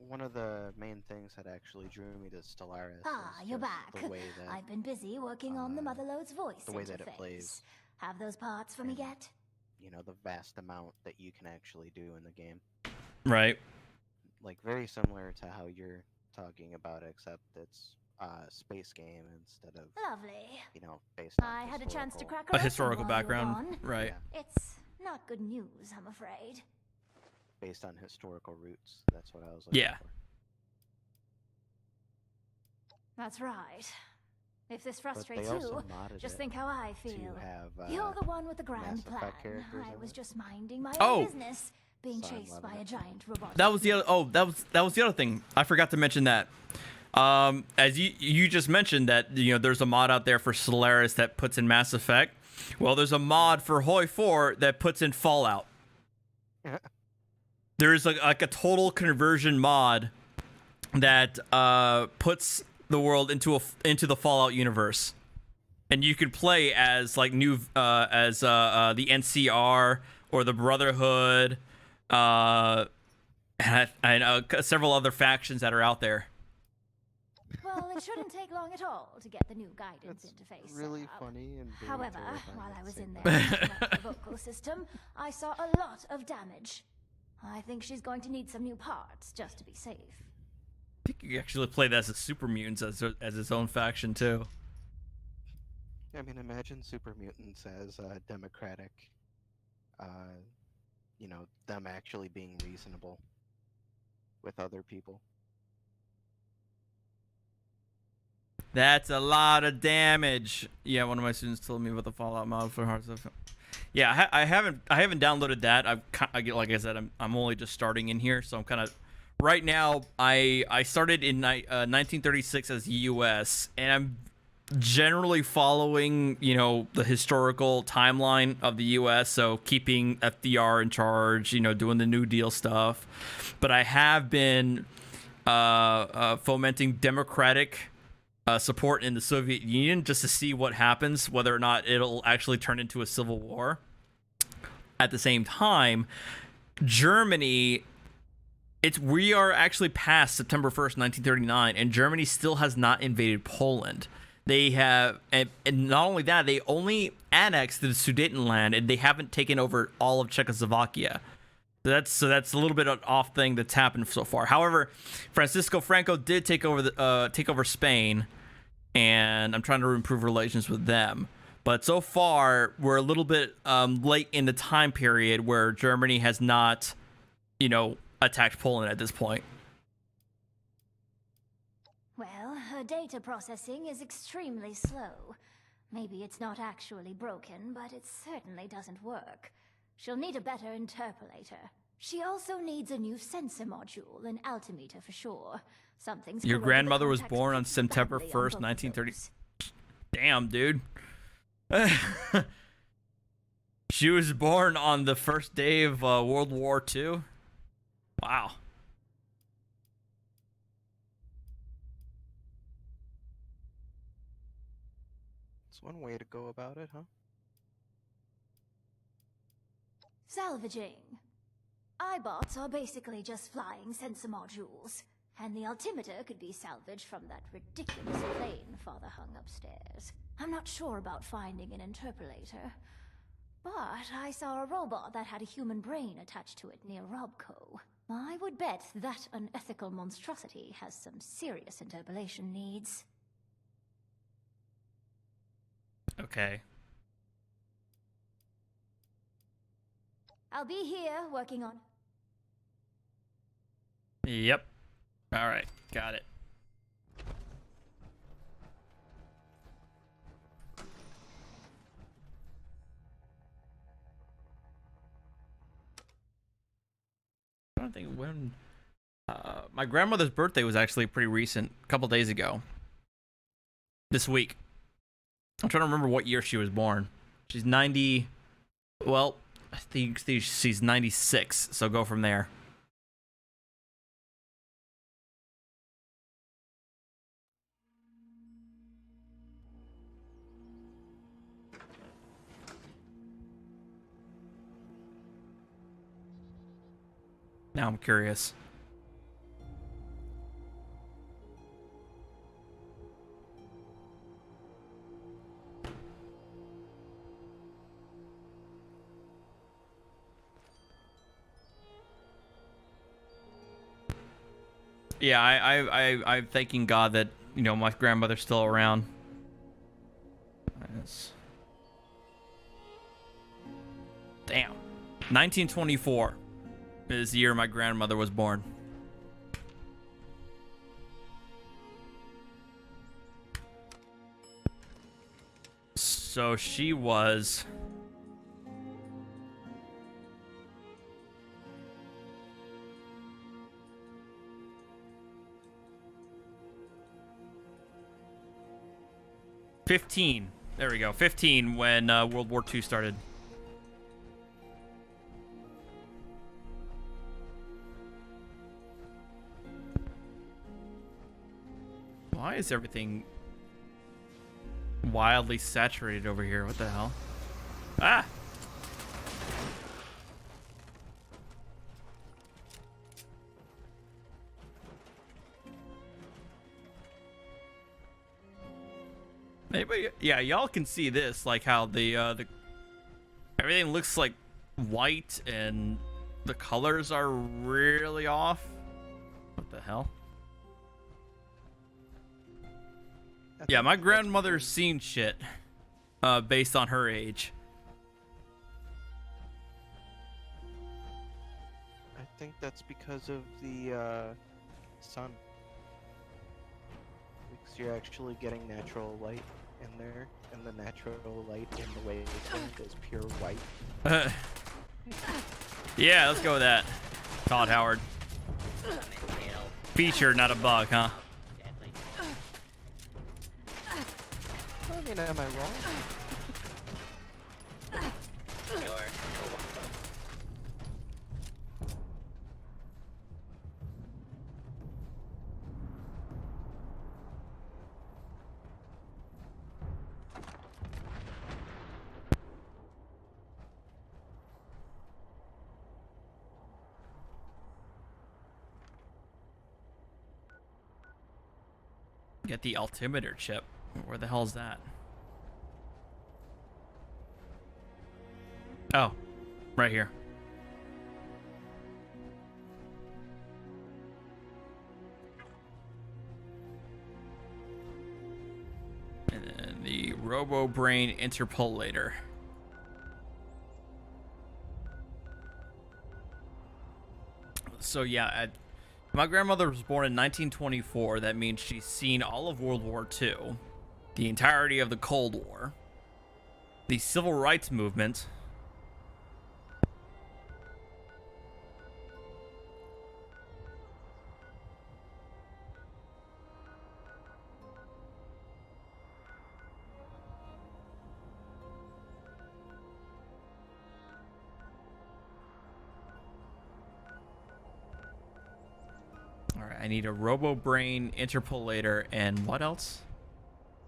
one of the main things that actually drew me to Stellaris. You're back. The way that, I've been busy working on the Motherlode's voice the way interface. that it plays. Have those parts for me yet? You know, the vast amount that you can actually do in the game. Right. Like, very similar to how you're talking about, except it's space game instead of, Lovely. you know, based on I had a chance to crack a historical background. Right. Yeah. It's not good news, I'm afraid. Based on historical roots. That's what I was looking for. That's right. If this But frustrates they also you, modded just it think how I to feel. have, You're the one with the grand Mass plan. Effect characters I in was it. just minding my Oh. own business, being So I'm chased loving by a it. giant robot. That was the other. Oh, that was the other thing. I forgot to mention that. As you just mentioned that, you know, there's a mod out there for Stellaris that puts in Mass Effect. Well, there's a mod for Hoi 4 that puts in Fallout. There's like a total conversion mod that puts the world into the Fallout universe, and you could play as like the NCR or the Brotherhood, and several other factions that are out there. Well, it shouldn't take long at all to get the new guidance interface set really up. funny and very However, terrifying while at I the was same in there time. setting up the vocal system, I saw a lot of damage. I think she's going to need some new parts just to be safe. I think you can actually play that as a Super Mutants as its own faction too. I mean, imagine Super Mutants as democratic. You know, them actually being reasonable with other people. That's a lot of damage. Yeah, one of my students told me about the Fallout mod for Hearts of. Yeah, I haven't downloaded that. Like I said, I'm only just starting in here, so I'm kind of right now. I started in 1936 as US, and I'm generally following, you know, the historical timeline of the US. So keeping FDR in charge, you know, doing the New Deal stuff. But I have been fomenting democratic support in the Soviet Union just to see what happens, whether or not it'll actually turn into a civil war. At the same time, Germany, we are actually past September 1st, 1939, and Germany still has not invaded Poland. They have, and not only that, they only annexed the Sudetenland, and they haven't taken over all of Czechoslovakia. So that's a little bit of an off thing that's happened so far. However, Francisco Franco did take over Spain, and I'm trying to improve relations with them. But so far, we're a little bit late in the time period where Germany has not, attacked Poland at this point. Well, her data processing is extremely slow. Maybe it's not actually broken, but it certainly doesn't work. She'll need a better interpolator. She also needs a new sensor module, an altimeter for sure. Something's Your corroded the grandmother was contacts born on pretty September badly 1st, on both of 1930. those. Damn, dude. She was born on the first day of World War II. Wow. It's one way to go about it, huh? Salvaging. iBots are basically just flying sensor modules, and the altimeter could be salvaged from that ridiculous plane Father hung upstairs. I'm not sure about finding an interpolator, but I saw a robot that had a human brain attached to it near Robco. I would bet that unethical monstrosity has some serious interpolation needs. Okay. I'll be here working on... Yep. All right. Got it. I don't think when my grandmother's birthday was actually pretty recent, a couple days ago. This week. I'm trying to remember what year she was born. She's 90. Well, I think she's 96, so go from there. Now I'm curious. Yeah, I'm thanking God that, my grandmother's still around. Damn. 1924 is the year my grandmother was born. So she was... '15. There we go. 15 when World War II started. Why is everything wildly saturated over here? What the hell? Ah! Maybe, yeah, y'all can see this, like how the everything looks like white and the colors are really off. What the hell? Yeah, my grandmother's seen shit based on her age. I think that's because of the sun. Because you're actually getting natural light in there, and the natural light in the wasteland is pure white. Yeah, let's go with that. Todd Howard. Feature, not a bug, huh? I mean, am I wrong? Sure. Get the altimeter chip. Where the hell's that? Oh, right here. And then the Robo-Brain Interpolator. So yeah, my grandmother was born in 1924. That means she's seen all of World War II, the entirety of the Cold War, the Civil Rights Movement, I need a Robo-Brain Interpolator and what else?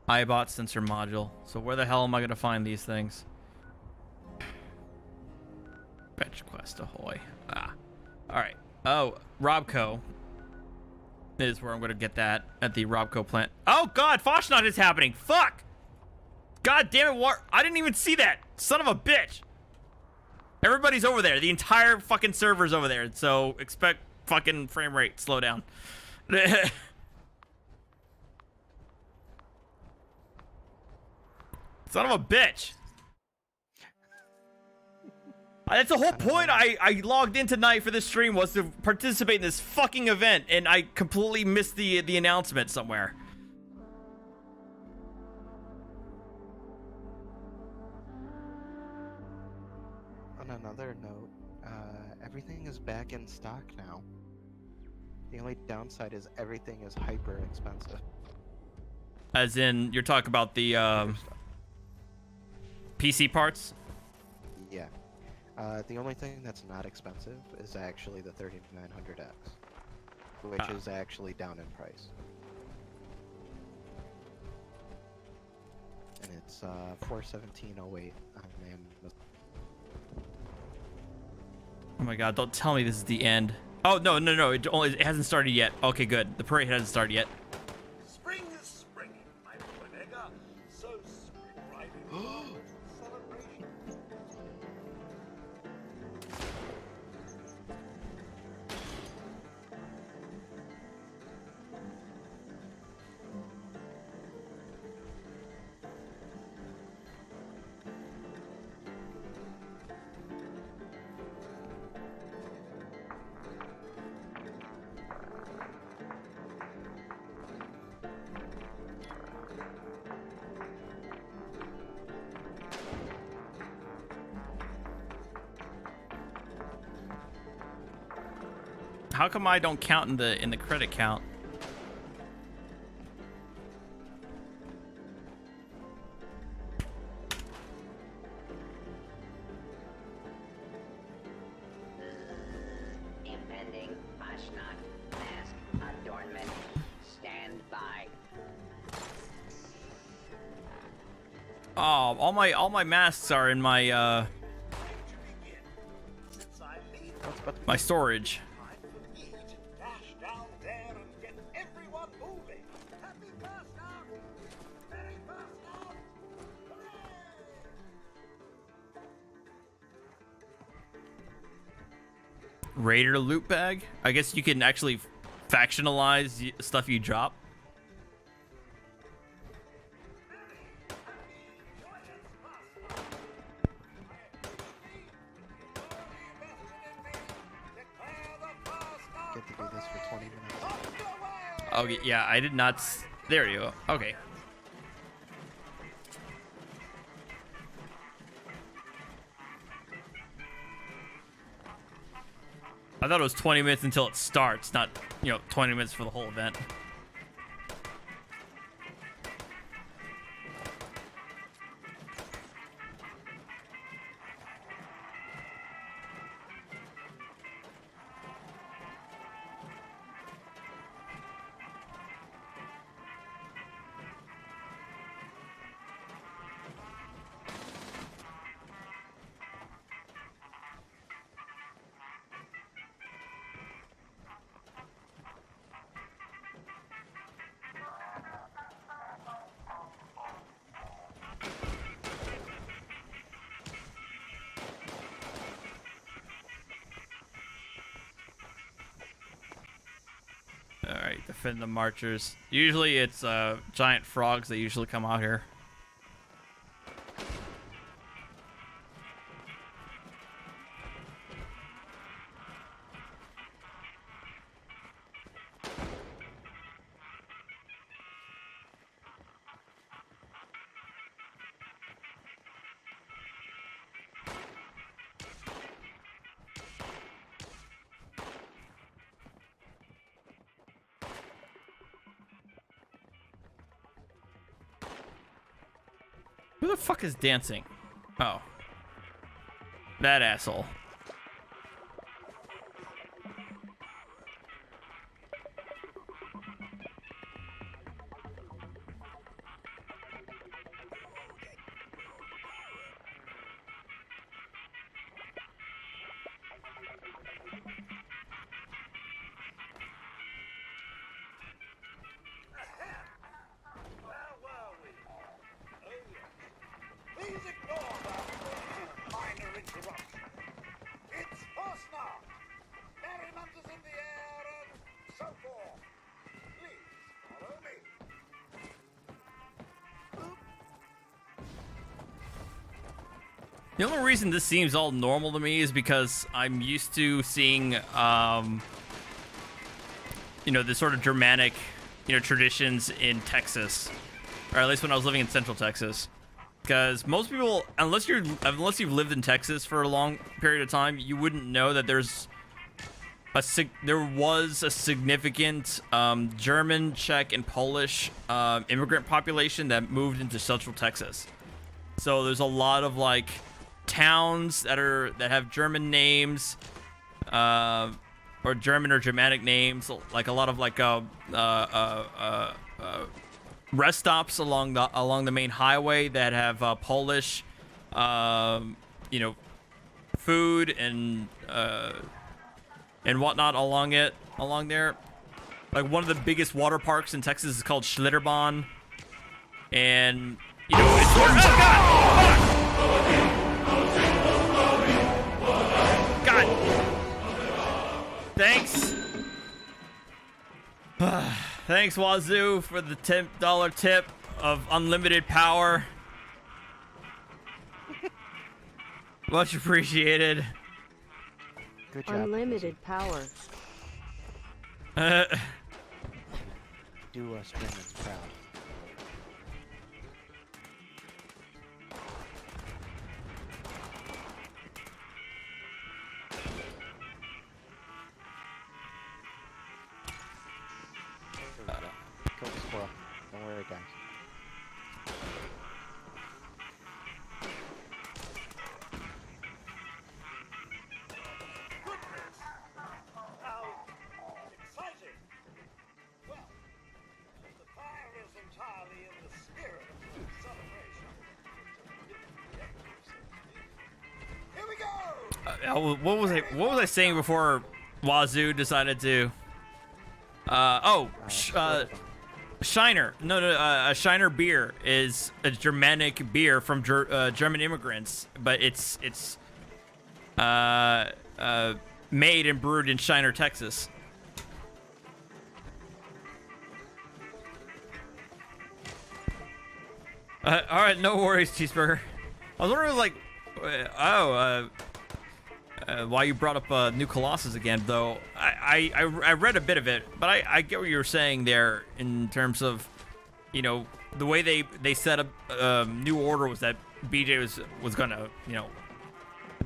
iBot sensor module. So where the hell am I going to find these things? Fetch quest ahoy. Ah. Alright. Oh, Robco is where I'm going to get that at the Robco plant. Oh god, Foshnot is happening. Fuck! God damn it, what? I didn't even see that. Son of a bitch. Everybody's over there. The entire fucking server's over there. So expect fucking frame rate slow down. Son of a bitch. That's the whole point. I logged in tonight for this stream was to participate in this fucking event, and I completely missed the announcement somewhere. On another note, everything is back in stock now. The only downside is everything is hyper expensive. As in, you're talking about the PC parts? Yeah. The only thing that's not expensive is actually the 3900X, which is actually down in price. And it's $417.08 on Amazon. Oh my god, don't tell me this is the end. Oh, no, it hasn't started yet. Okay, good. The parade hasn't started yet. Spring is springing, my Boinega. So spring riding celebration. How come I don't count in the credit count? Impending Foshnot mask adornment. Stand by. Oh, all my masks are in my my storage. Dash down there and get everyone moving. Happy first out. Merry first out. Raider loot bag? I guess you can actually factionalize stuff you drop. Get to do this for 20 minutes. Okay, yeah, I did not. There you go. Okay. I thought it was 20 minutes until it starts, not, 20 minutes for the whole event. defend the marchers. Usually it's giant frogs that usually come out here. Who the fuck is dancing? Oh. That asshole. Please ignore that minor interruption. It's us now. Merriment is in the air and so forth. Please follow me. The only reason this seems all normal to me is because I'm used to seeing, you know, the sort of Germanic, you know, traditions in Texas, or at least when I was living in Central Texas. Because most people, unless you've lived in Texas for a long period of time, you wouldn't know that there was a significant German, Czech, and Polish immigrant population that moved into Central Texas. So there's a lot of like towns that have German names, or German or Germanic names, like a lot of like rest stops along the main highway that have Polish, you know, food and whatnot along there. Like one of the biggest water parks in Texas is called Schlitterbahn, and you know it's God. Thanks. Thanks, Wazoo, for the $10 tip of unlimited power. Much appreciated. Good job. Unlimited power. Do us Germans proud. Kill the squirrel. Don't worry, guys. How exciting! Well, the fire is entirely in the spirit of the celebration. Here we go! What was I saying before Wazoo decided to? Shiner. No, Shiner beer is a Germanic beer from German immigrants, but it's made and brewed in Shiner, Texas. All right, no worries, Cheeseburger. I was wondering, like, why you brought up New Colossus again, though. I read a bit of it, but I get what you were saying there in terms of, you know, the way they set up New Order was that BJ was gonna, you know,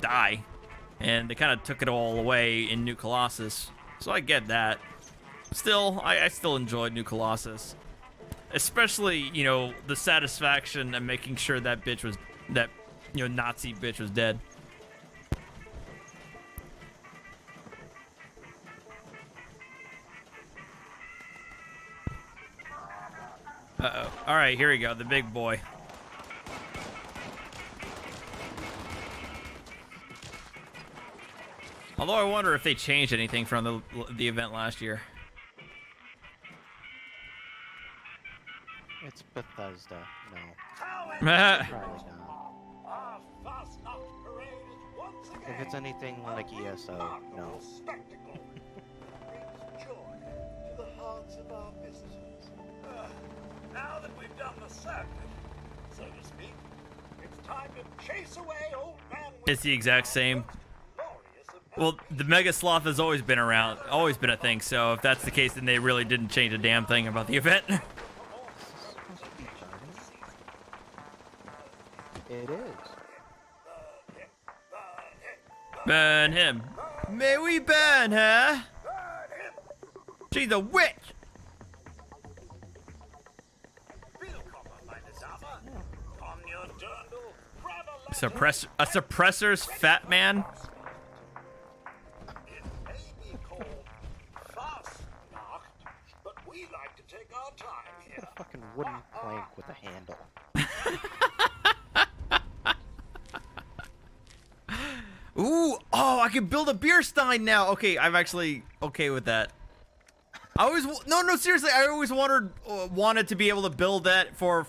die, and they kind of took it all away in New Colossus. So I get that. Still, I still enjoyed New Colossus, especially, you know, the satisfaction and making sure that Nazi bitch was dead. Uh-oh. All right, here we go. The big boy. Although I wonder if they changed anything from the event last year. It's Bethesda. No. Probably not. Our Fastnacht parade is once again If it's anything like ESO, no. spectacle. Brings joy to the hearts of circuit, so to speak. It's time to chase away old man. It's the exact same. Glorious of Well, the Mega Sloth has always been around, always been a thing. So if that's the case, then they really didn't change a damn thing about the event. It is. Burn him. May we burn her? She's a witch. A suppressor's fat man. It may be called Fastnacht, but we like to take our time here. A fucking wooden plank with a handle. Ooh, oh, I can build a beer stein now. Okay, I'm actually okay with that. I always no seriously, I always wanted to be able to build that for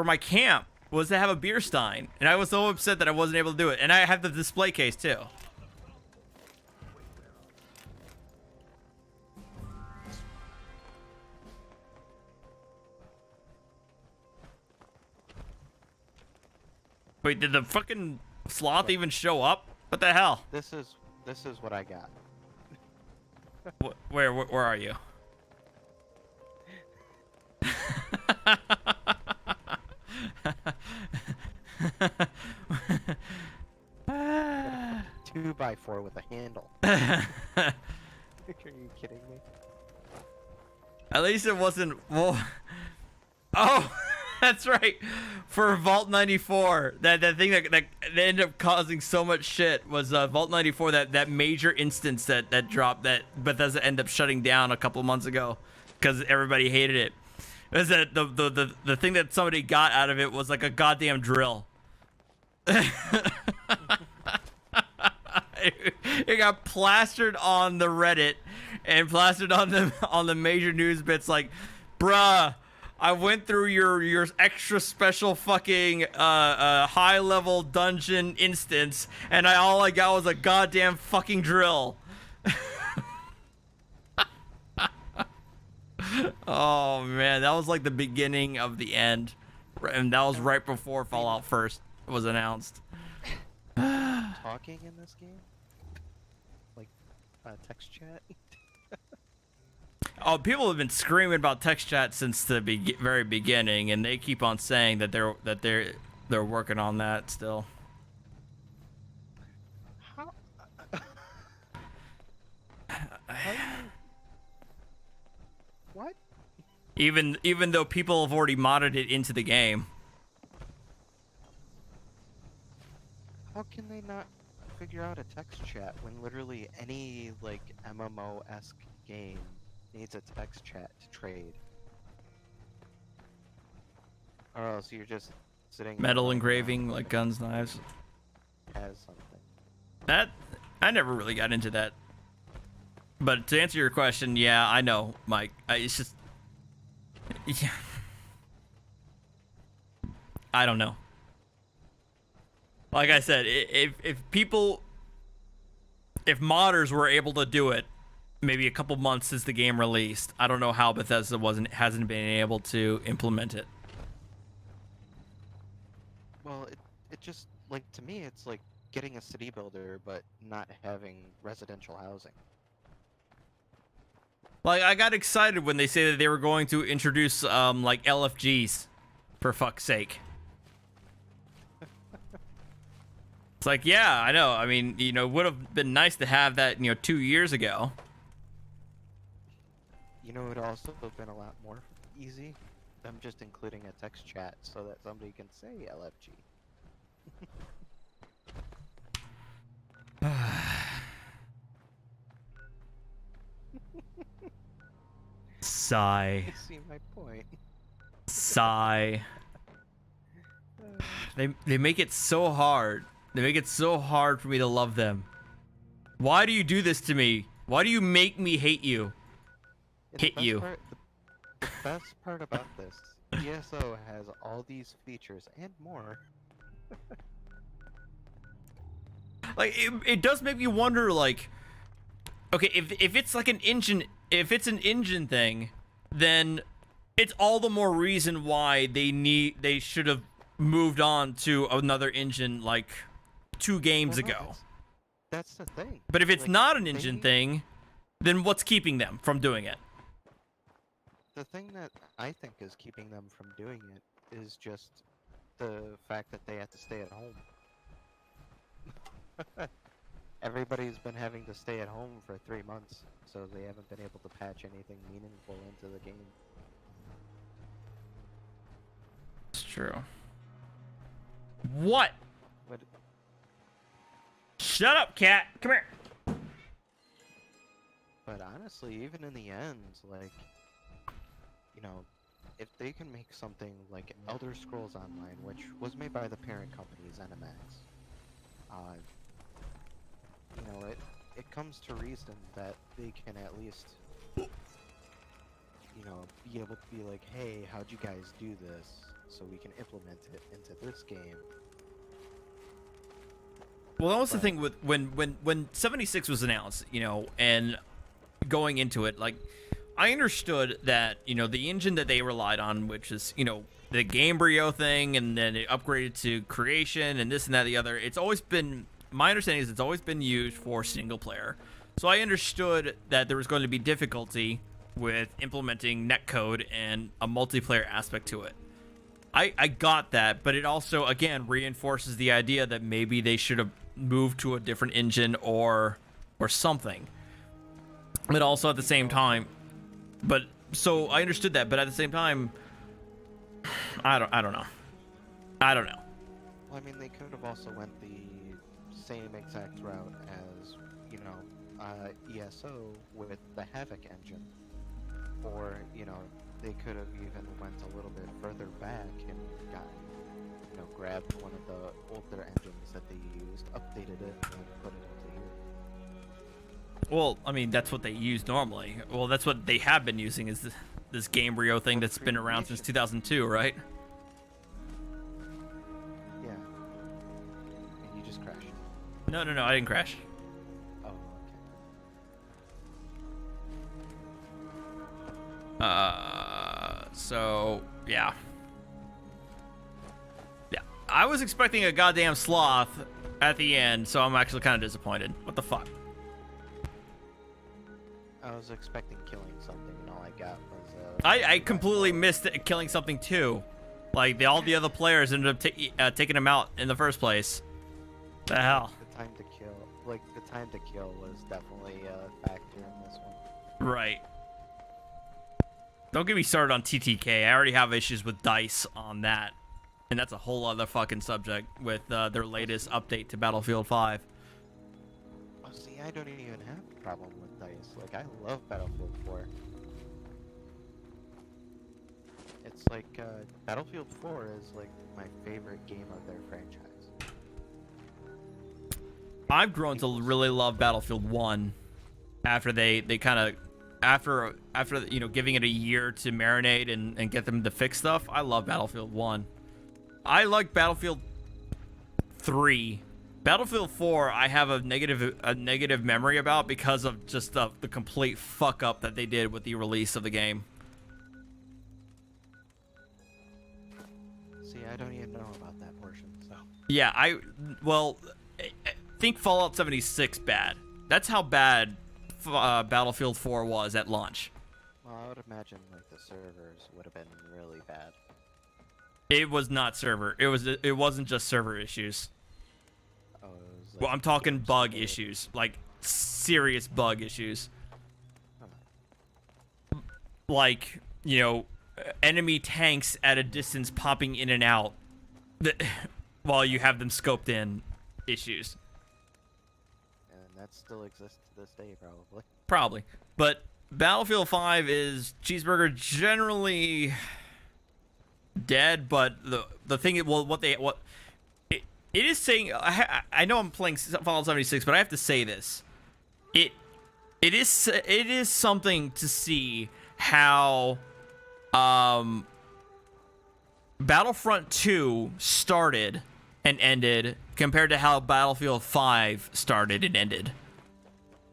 my camp, was to have a beer stein, and I was so upset that I wasn't able to do it. And I have the display case too. Wait, did the fucking sloth even show up? What the hell? This is what I got. Where are you? Two by four with a handle. Are you kidding me? At least it wasn't. Well, oh, that's right. For Vault 94, that thing that ended up causing so much shit was Vault 94. That major instance that dropped, that Bethesda ended up shutting down a couple months ago because everybody hated it. It was that the thing that somebody got out of it was like a goddamn drill. It got plastered on the Reddit and plastered on the major news bits, like, bruh, I went through your extra special fucking high level dungeon instance, and all I got was a goddamn fucking drill. Oh man, that was like the beginning of the end, and that was right before Fallout First was announced. Talking in this game? Like, text chat? Oh, people have been screaming about text chat since the very beginning, and they keep on saying that they're working on that still. How? What? Even though people have already modded it into the game. How can they not figure out a text chat when literally any, like, MMO-esque game needs a text chat to trade? Or else you're just sitting... Metal engraving, like guns, knives. Has something. That, I never really got into that. But to answer your question, yeah, I know, Mike. It's just... Yeah. I don't know. Like I said, if modders were able to do it, maybe a couple months since the game released, I don't know how Bethesda hasn't been able to implement it. Well, it just, like, to me, it's like getting a city builder, but not having residential housing. Like, I got excited when they say that they were going to introduce, like, LFGs, for fuck's sake. It's like, yeah, I know. I mean, you know, it would have been nice to have that, 2 years ago. You know, it would also have been a lot more easy. Them just including a text chat so that somebody can say LFG. Sigh. You see my point. Sigh. They make it so hard. They make it so hard for me to love them. Why do you do this to me? Why do you make me hate you? The best part about this, ESO has all these features and more. Like, it does make me wonder, like, okay, if it's like an engine, if it's an engine thing, then it's all the more reason why they should have moved on to another engine like 2 games Well, no, ago. That's the thing. But if it's Like, not an engine thing, then what's keeping them from doing it? The thing that I think is keeping them from doing it is just the fact that they have to stay at home. Everybody's been having to stay at home for 3 months, so they haven't been able to patch anything meaningful into the game. It's true. What? What? Shut up, cat. Come here. But honestly, even in the end, like, you know, if they can make something like Elder Scrolls Online, which was made by the parent company, ZeniMax, you know, it comes to reason that they can at least, you know, be able to be like, hey, how'd you guys do this? So we can implement it into this game. Well, that was the thing with when 76 was announced, you know, and going into it, like, I understood that, you know, the engine that they relied on, which is, you know, the Gamebryo thing, and then it upgraded to creation and this and that and the other. It's always been, my understanding is it's always been used for single player. So I understood that there was going to be difficulty with implementing netcode and a multiplayer aspect to it. I got that, but it also, again, reinforces the idea that maybe they should have moved to a different engine or something. But also at the same time, but so I understood that, but at the same time, I don't know. Well, I mean, they could have also went the same exact route as, you know, ESO with the Havoc engine, or, you know, they could have even went a little bit further back and gotten, you know, grabbed one of the older engines that they used, updated it, and put it into here. Well, I mean, that's what they use normally. Well, that's what they have been using, is this Gamebryo thing that's been around since 2002, right? Yeah. And you just crashed. No, I didn't crash. Oh, So, yeah. Yeah, I was expecting a goddamn sloth at the end, so I'm actually kind of disappointed. What the fuck? I was expecting killing something, and all I got was, I completely missed it, killing something too. Like, all the other players ended up taking him out in the first place. The hell? The time to kill was definitely a factor in this one. Right. Don't get me started on TTK. I already have issues with DICE on that. And that's a whole other fucking subject with their latest update to Battlefield 5. Oh, see, I don't even have a problem with DICE. Like, I love Battlefield 4. It's like, Battlefield 4 is, like, my favorite game of their franchise. I've grown to really love Battlefield 1 after they kind of, after you know, giving it a year to marinate and get them to fix stuff. I love Battlefield 1. I like Battlefield 3. Battlefield 4 I have a negative memory about because of just the complete fuck up that they did with the release of the game. See, I don't even know about that portion, so. Yeah, I think Fallout 76 bad. That's how bad Battlefield 4 was at launch. Well, I would imagine, like, the servers would have been really bad. It was not server. It wasn't just server issues. Oh, it was, like, Well, I'm talking bug server. issues, like serious bug issues. Huh. Like, you know, enemy tanks at a distance popping in and out while you have them scoped in issues. And that still exists to this day, probably. Probably. But Battlefield 5 is cheeseburger generally dead, but the thing, it is saying, I know I'm playing Fallout 76, but I have to say this. It is something to see how Battlefront 2 started and ended compared to how Battlefield 5 started and ended.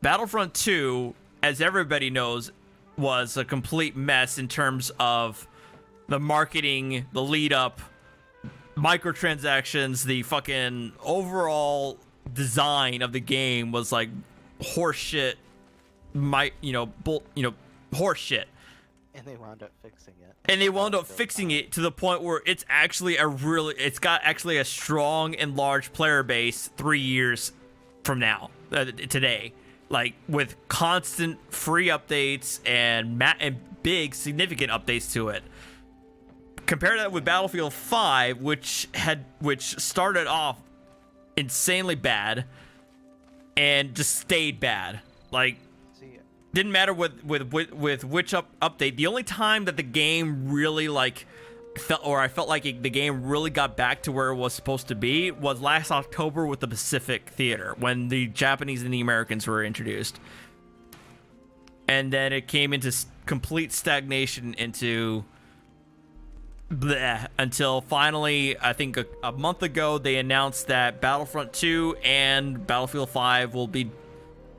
Battlefront 2, as everybody knows, was a complete mess in terms of the marketing, the lead up, microtransactions, the fucking overall design of the game was like horseshit. Horseshit. And they wound up fixing it. And they wound up fixing it to the point where it's got actually a strong and large player base 3 years from now, today. Like, with constant free updates and big significant updates to it. Compare that with Battlefield 5, which started off insanely bad and just stayed bad. Like, didn't matter with which update. The only time that the game really I felt like the game really got back to where it was supposed to be was last October with the Pacific Theater, when the Japanese and the Americans were introduced. And then it came into complete stagnation into bleh, until finally, I think a month ago, they announced that Battlefront 2 and Battlefield 5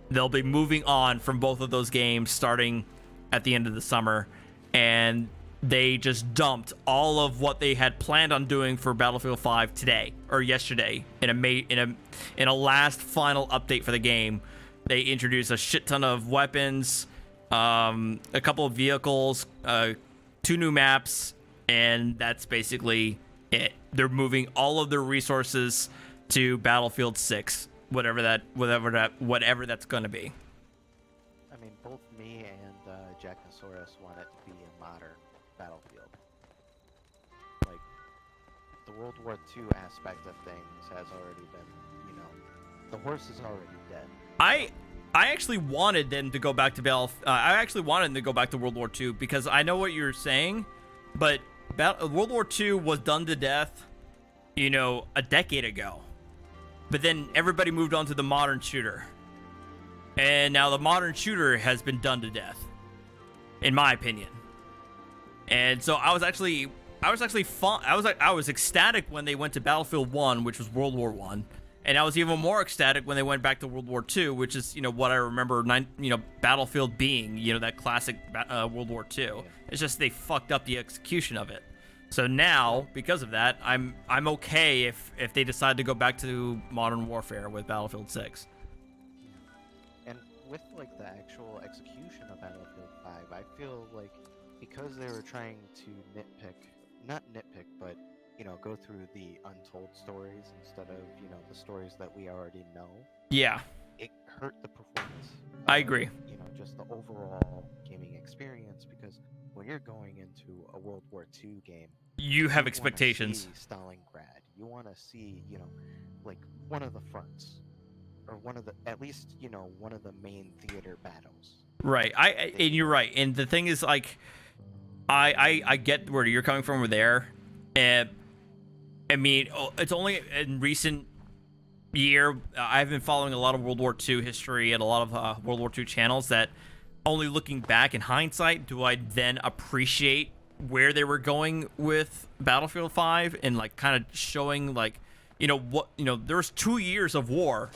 they'll be moving on from both of those games starting at the end of the summer. And they just dumped all of what they had planned on doing for Battlefield 5 today or yesterday in a last final update for the game. They introduced a shit ton of weapons, a couple of vehicles, 2 new maps, and that's basically it. They're moving all of their resources to Battlefield 6, whatever that's going to be. I mean, both me and Jackosaurus want it to be a modern Battlefield. Like, the World War II aspect of things has already been, the horse is already dead. I actually wanted them to go back to I actually wanted them to go back to World War II, because I know what you're saying, but World War II was done to death, a decade ago. But then everybody moved on to the modern shooter. And now the modern shooter has been done to death, in my opinion. And so I was ecstatic when they went to Battlefield 1, which was World War 1. And I was even more ecstatic when they went back to World War 2, which is, what I remember, Battlefield being, that classic World War 2. It's just they fucked up the execution of it. So now, because of that, I'm okay if they decide to go back to Modern Warfare with Battlefield 6. And with, the actual execution of Battlefield 5, I feel like because they were trying to not nitpick, but, go through the untold stories instead of, the stories that we already know. Yeah. It hurt the performance. I agree. Just the overall gaming experience, because when you're going into a World War II game, you have expectations. Stalingrad. You want to see, one of the fronts, or at least one of the main theater battles. Right. And you're right. And the thing is, I get where you're coming from there. And I mean, it's only in recent year I've been following a lot of World War II history and a lot of World War II channels that only looking back in hindsight do I then appreciate where they were going with Battlefield 5 and kind of showing there was 2 years of war,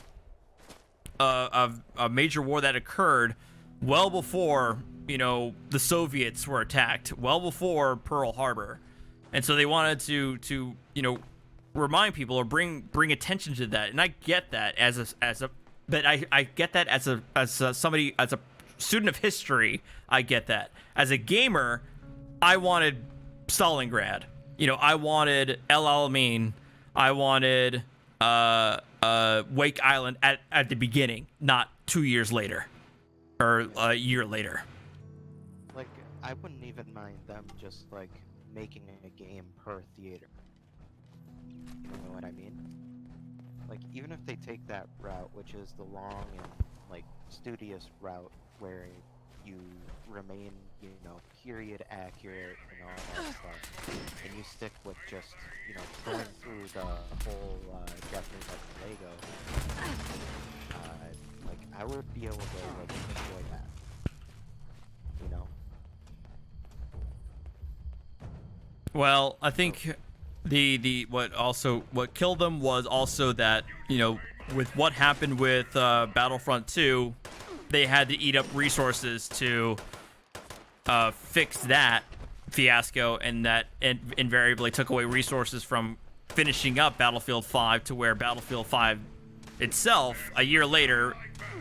of a major war that occurred well before the Soviets were attacked, well before Pearl Harbor. And so they wanted to remind people or bring attention to that. And I get that but I get that as a student of history. I get that. As a gamer, I wanted Stalingrad. I wanted El Alamein. I wanted Wake Island at the beginning, not 2 years later or a year later. I wouldn't even mind them just making a game per theater. You know what I mean? Even if they take that route, which is the long and studious route where you remain, period accurate and all that stuff, and you stick with just, going through the whole Japanese Lego, I would be able to enjoy that. Well, I think what killed them was also that, with what happened with Battlefront 2, they had to eat up resources to fixed that fiasco, and that invariably took away resources from finishing up Battlefield 5 to where Battlefield 5 itself, a year later,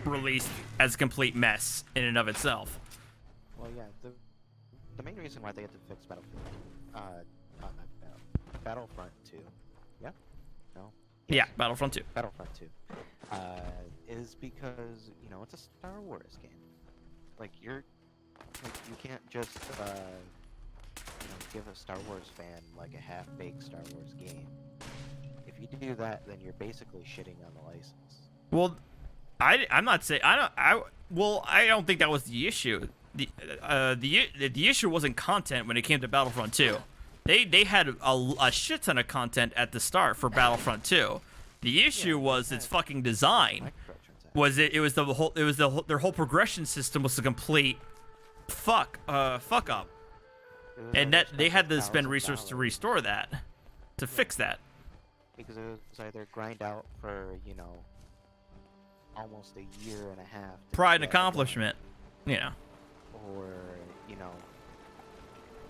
released as a complete mess in and of itself. Well, yeah, the main reason why they had to fix Battlefront 2, yeah, no, yes. Yeah, Battlefront 2. Battlefront 2, is because it's a Star Wars game. Like you can't just give a Star Wars fan like a half-baked Star Wars game. If you do that, then you're basically shitting on the license. Well, I'm not saying I don't think that was the issue. The issue wasn't content when it came to Battlefront 2. They had a shit ton of content at the start for Battlefront 2. The issue was its fucking design. Their whole progression system was a complete fuck up. And that they had to spend resources to restore that, to fix that. Because it was either grind out for, almost a year and a half. Pride and accomplishment, Or,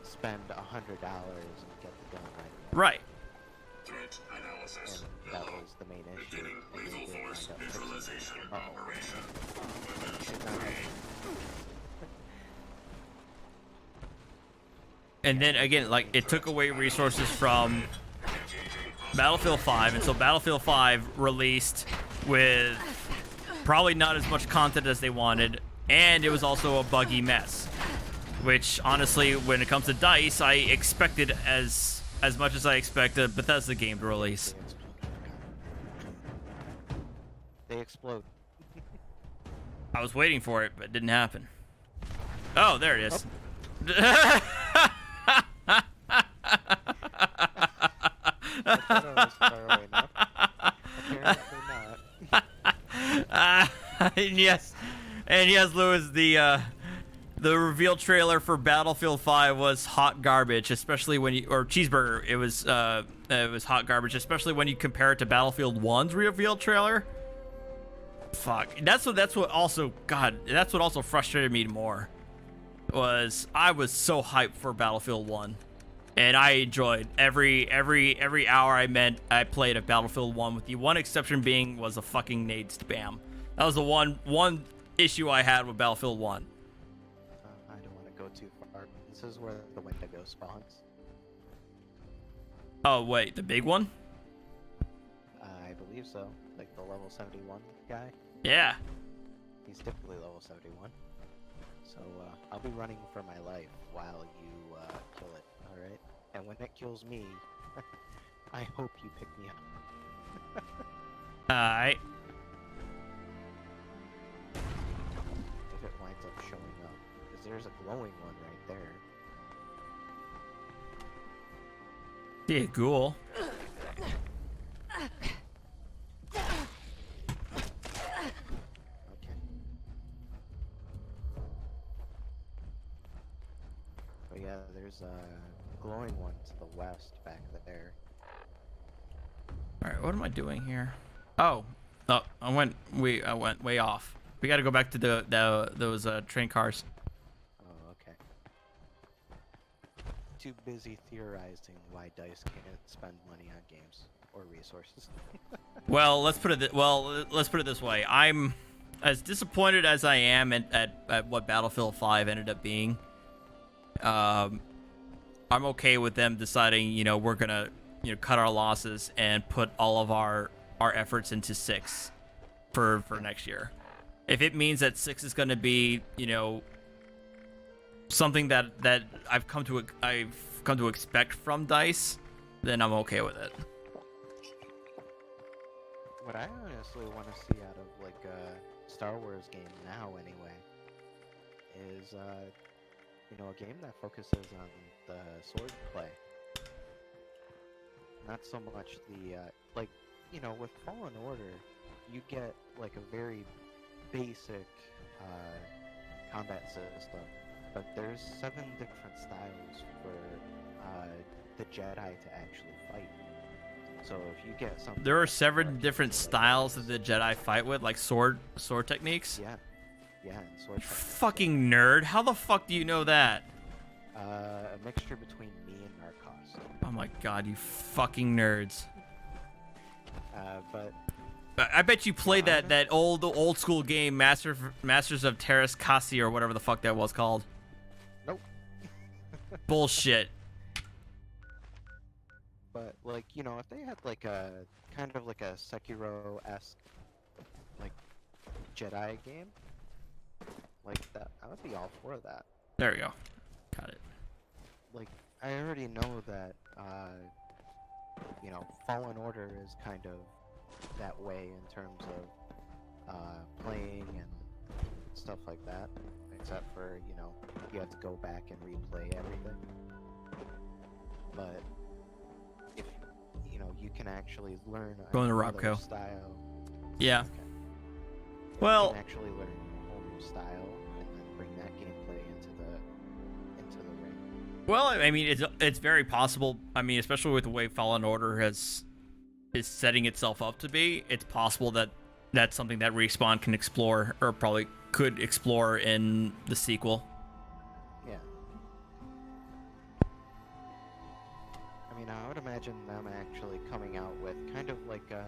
spend $100 and get the gun right. Right. Threat analysis. And that was the main issue. Beginning lethal force neutralization operation. And then again, like, it took away resources from Battlefield 5, and so Battlefield 5 released with probably not as much content as they wanted, and it was also a buggy mess. Which, honestly, when it comes to DICE, I expected as much as I expected a Bethesda game to release. They explode. I was waiting for it, but it didn't happen. Oh, there it is. I thought I was far away enough. Apparently not. And yes, Lewis, the reveal trailer for Battlefield 5 was hot garbage, especially when or cheeseburger. It was hot garbage, especially when you compare it to Battlefield 1's reveal trailer. Fuck. That's what also frustrated me more. Was I was so hyped for Battlefield 1. And I enjoyed every hour I played of Battlefield 1, with the one exception being was a fucking nade spam. That was the one issue I had with Battlefield 1. I don't want to go too far. This is where the Wendigo spawns. Oh wait, the big one? I believe so. Like the level 71 guy. Yeah. He's typically level 71. So I'll be running for my life while you kill it. All right. And when it kills me, I hope you pick me up. Alright. If it winds up showing up, because there's a glowing one right there. Yeah, ghoul. Okay. But yeah, there's a glowing one to the west back there. Alright, what am I doing here? Oh, I went way off. We got to go back to those train cars. Oh, okay. Too busy theorizing why DICE can't spend money on games or resources. Well, let's put it this way. I'm as disappointed as I am at what Battlefield 5 ended up being. I'm okay with them deciding, we're gonna, cut our losses and put all of our efforts into 6 for next year. If it means that 6 is gonna be, something that I've come to expect from DICE, then I'm okay with it. What I honestly want to see out of like a Star Wars game now, anyway, is a game that focuses on the sword play. Not so much the with Fallen Order, you get like a very basic combat system, but there's 7 different styles for the Jedi to actually fight. So if you get something, there are 7 different styles that the Jedi fight with, like sword techniques. Yeah. Yeah, and sword fighting. Fucking nerd. How the fuck do you know that? A mixture between me and Narcos. Oh my god, you fucking nerds. But I bet you played that old school game, Masters of Terras Kasi or whatever the fuck that was called. Nope. Bullshit. But like, you know, if they had like a kind of like a Sekiro-esque like Jedi game, like that, I would be all for that. There we go. Got it. Like, I already know that you know, Fallen Order is kind of that way in terms of playing and stuff like that, except for, you know, you have to go back and replay everything. But if, you know, you can actually learn Going to another Robco. style. Yeah. Okay. Well, you can actually learn a whole new style and then bring that gameplay into the ring. well, I mean, it's very possible. I mean, especially with the way Fallen Order is setting itself up to be, it's possible that that's something that Respawn can explore, or probably could explore in the sequel. Yeah. I mean, I would imagine them actually coming out with kind of like a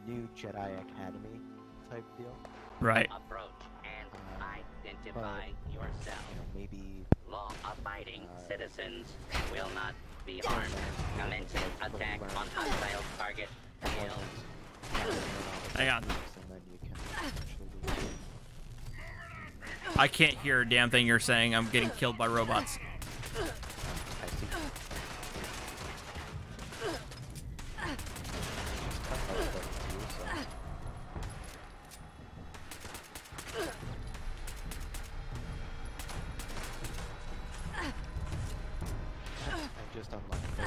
new Jedi Academy type deal. Right. Approach and identify yourself. You know, maybe Law-abiding citizens will not be harmed. Commencing attack on hostile target. Kill. Hang on. and then you can actually do it. I can't hear a damn thing you're saying. I'm getting killed by robots. I see. I just unlocked it.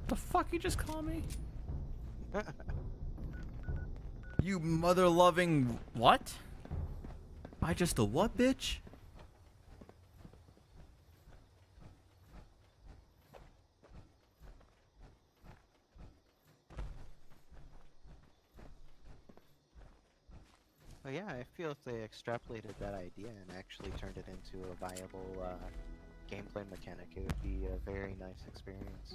The fuck you just call me? You mother-loving what? I just a what, bitch? Well, yeah, I feel if they extrapolated that idea and actually turned it into a viable gameplay mechanic, it would be a very nice experience.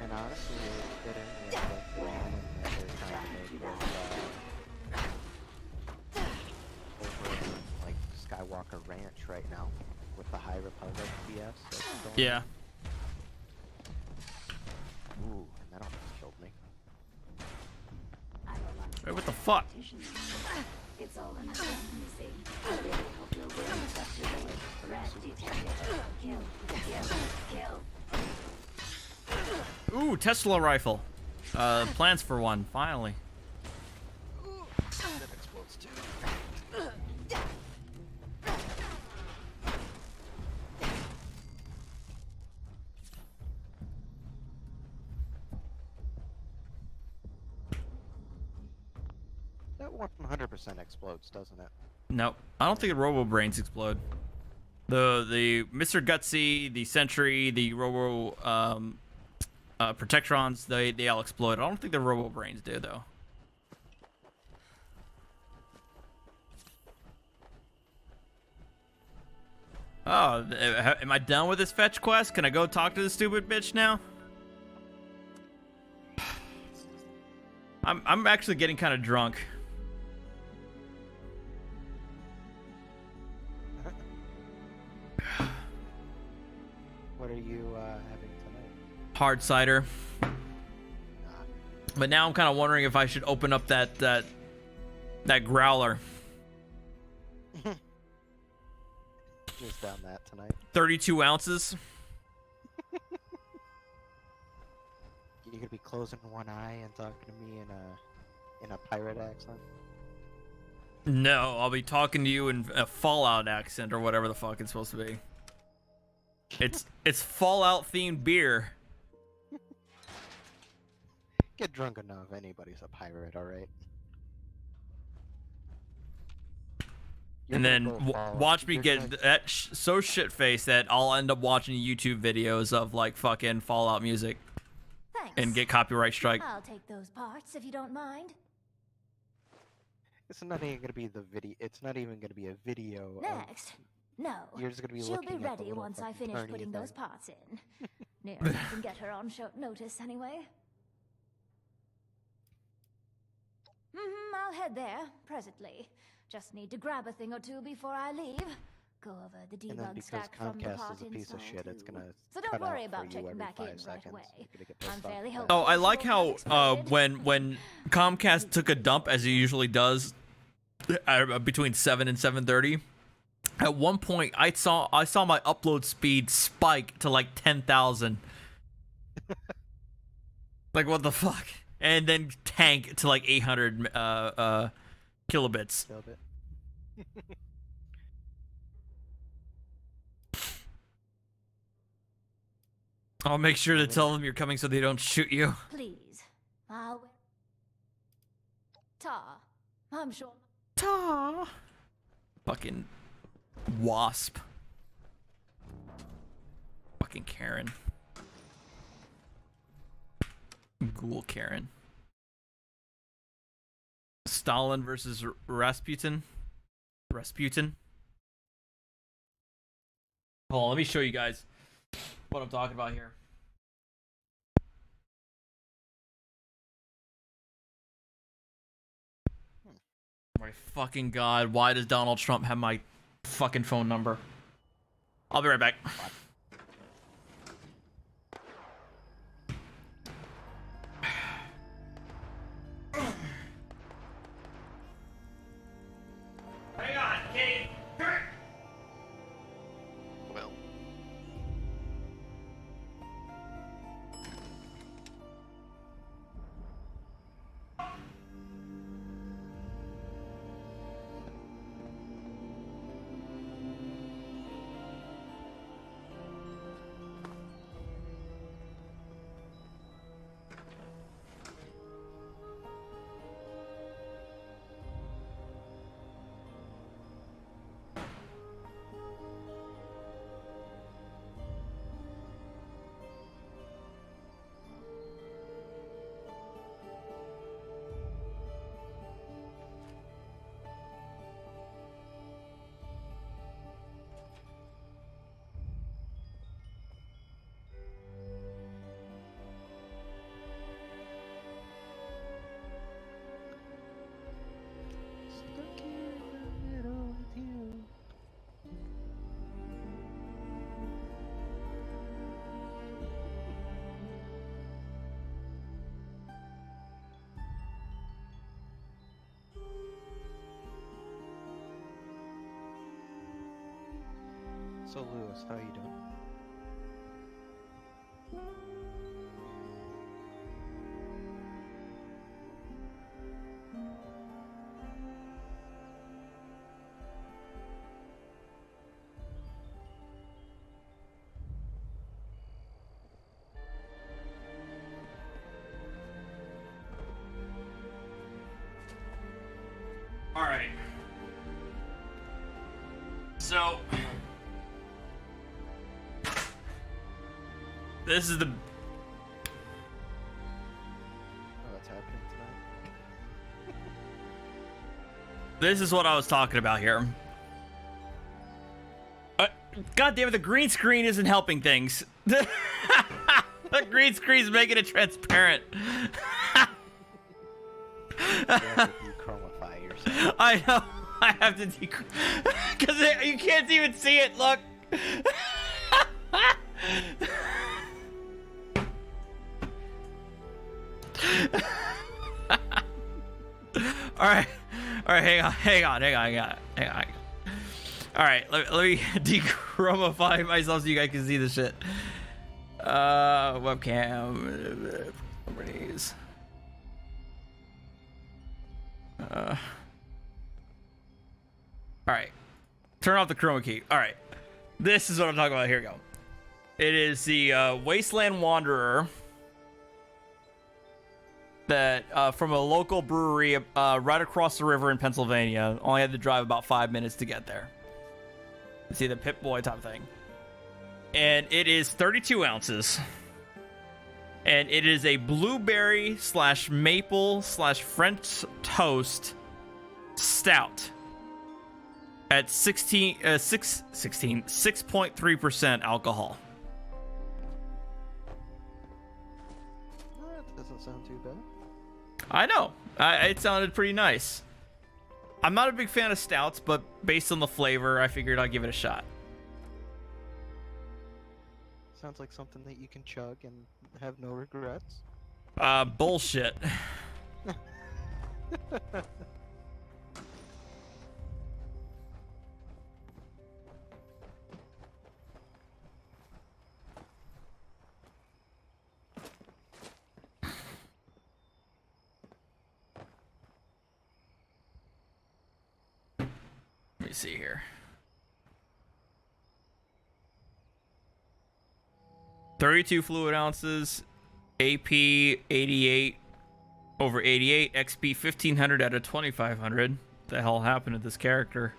And honestly, it would fit in with like the canon that they're trying to make with over in like Skywalker Ranch right now with the High Republic BS that's going on. Yeah. Ooh, and that almost killed me. Wait, what the fuck? It's all in the you see. I really hope you're willing to touch your boy. Rat detected. Kill. Ooh, Tesla rifle. Plans for one, finally. That explodes too. That 100% explodes, doesn't it? Nope. I don't think the Robo Brains explode. The Mr. Gutsy, the Sentry, the Robo Protectrons, they all explode. I don't think the Robo Brains do though. Oh, am I done with this fetch quest? Can I go talk to this stupid bitch now? I'm actually getting kind of drunk. What are you having tonight? Hard cider. But now I'm kind of wondering if I should open up that growler. Just down that tonight. 32 ounces. You're gonna be closing one eye and talking to me in a pirate accent. No, I'll be talking to you in a Fallout accent or whatever the fuck it's supposed to be. It's Fallout themed beer. Get drunk enough, anybody's a pirate, alright? And then watch me get that so shit-faced that I'll end up watching YouTube videos of like fucking Fallout music. Thanks. And get copyright strike. I'll take those parts if you don't mind. It's not even gonna be the video. It's not even gonna be a video. Next. No. You're just gonna be She'll looking be at the ready little once I fucking finish turny putting those thing. parts in. Near enough I can get her on short notice anyway. I'll head there presently. Just need to grab a thing or two before I leave. Go over the And then debug because stack from the Comcast part is a piece of install shit, it's too. gonna So don't cut worry out about for you checking every back 5 in right seconds. away. You're gonna get I'm pissed off fairly with hopeful. that. Oh, I she like won't how get exploded. when Comcast took a dump as it usually does between 7 and 7:30. At one point, I saw my upload speed spike to like 10,000. Like what the fuck? And then tank to like 800 kilobits. Kilobit. I'll make sure to tell them you're coming so they don't shoot you. Please. I'll wait. Tar. I'm sure. Ta. Fucking wasp. Fucking Karen. Ghoul Karen. Stalin versus Rasputin. Rasputin. Hold on, let me show you guys what I'm talking about here. My fucking god, why does Donald Trump have my fucking phone number? I'll be right back. Hang on, Kate. Well. Stuck here in the middle with you. So Lewis, how you doing? All right. So this is the Oh, what's happening tonight? this is what I was talking about here. God damn it, the green screen isn't helping things. The green screen's making it transparent. You have to dechromify yourself. I know. I have to because you can't even see it. Look. All right. Hang on. All right, let me dechromify myself so you guys can see the shit. Webcam. Properties. All right. Turn off the chroma key. All right. This is what I'm talking about. Here we go. It is the Wasteland Wanderer that from a local brewery right across the river in Pennsylvania. Only had to drive about 5 minutes to get there. See the Pip Boy type thing. And it is 32 ounces. And it is a blueberry / maple / French toast stout at 6.3% alcohol. That doesn't sound too bad. I know. It sounded pretty nice. I'm not a big fan of stouts, but based on the flavor, I figured I'd give it a shot. Sounds like something that you can chug and have no regrets. Bullshit. Let me see here. 32 fluid ounces, AP 88 over 88, XP 1500 out of 2500. What the hell happened to this character?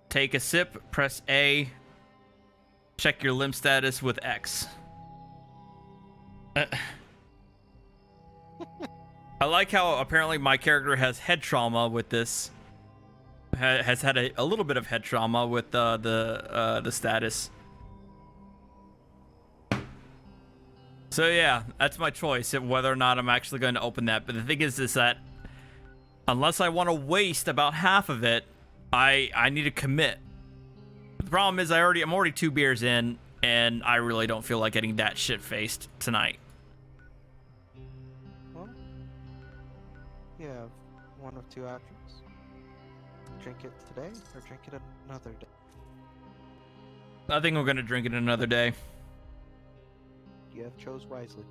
Take a sip, press A, check your limb status with X. I like how apparently my character has head trauma with this. Has had a little bit of head trauma with the status. So yeah, that's my choice of whether or not I'm actually going to open that. But the thing is that unless I want to waste about half of it, I need to commit. The problem is I'm already 2 beers in, and I really don't feel like getting that shit-faced tonight. Well, you have one of 2 options. Drink it today or drink it another day. I think I'm going to drink it another day. You have chose wisely.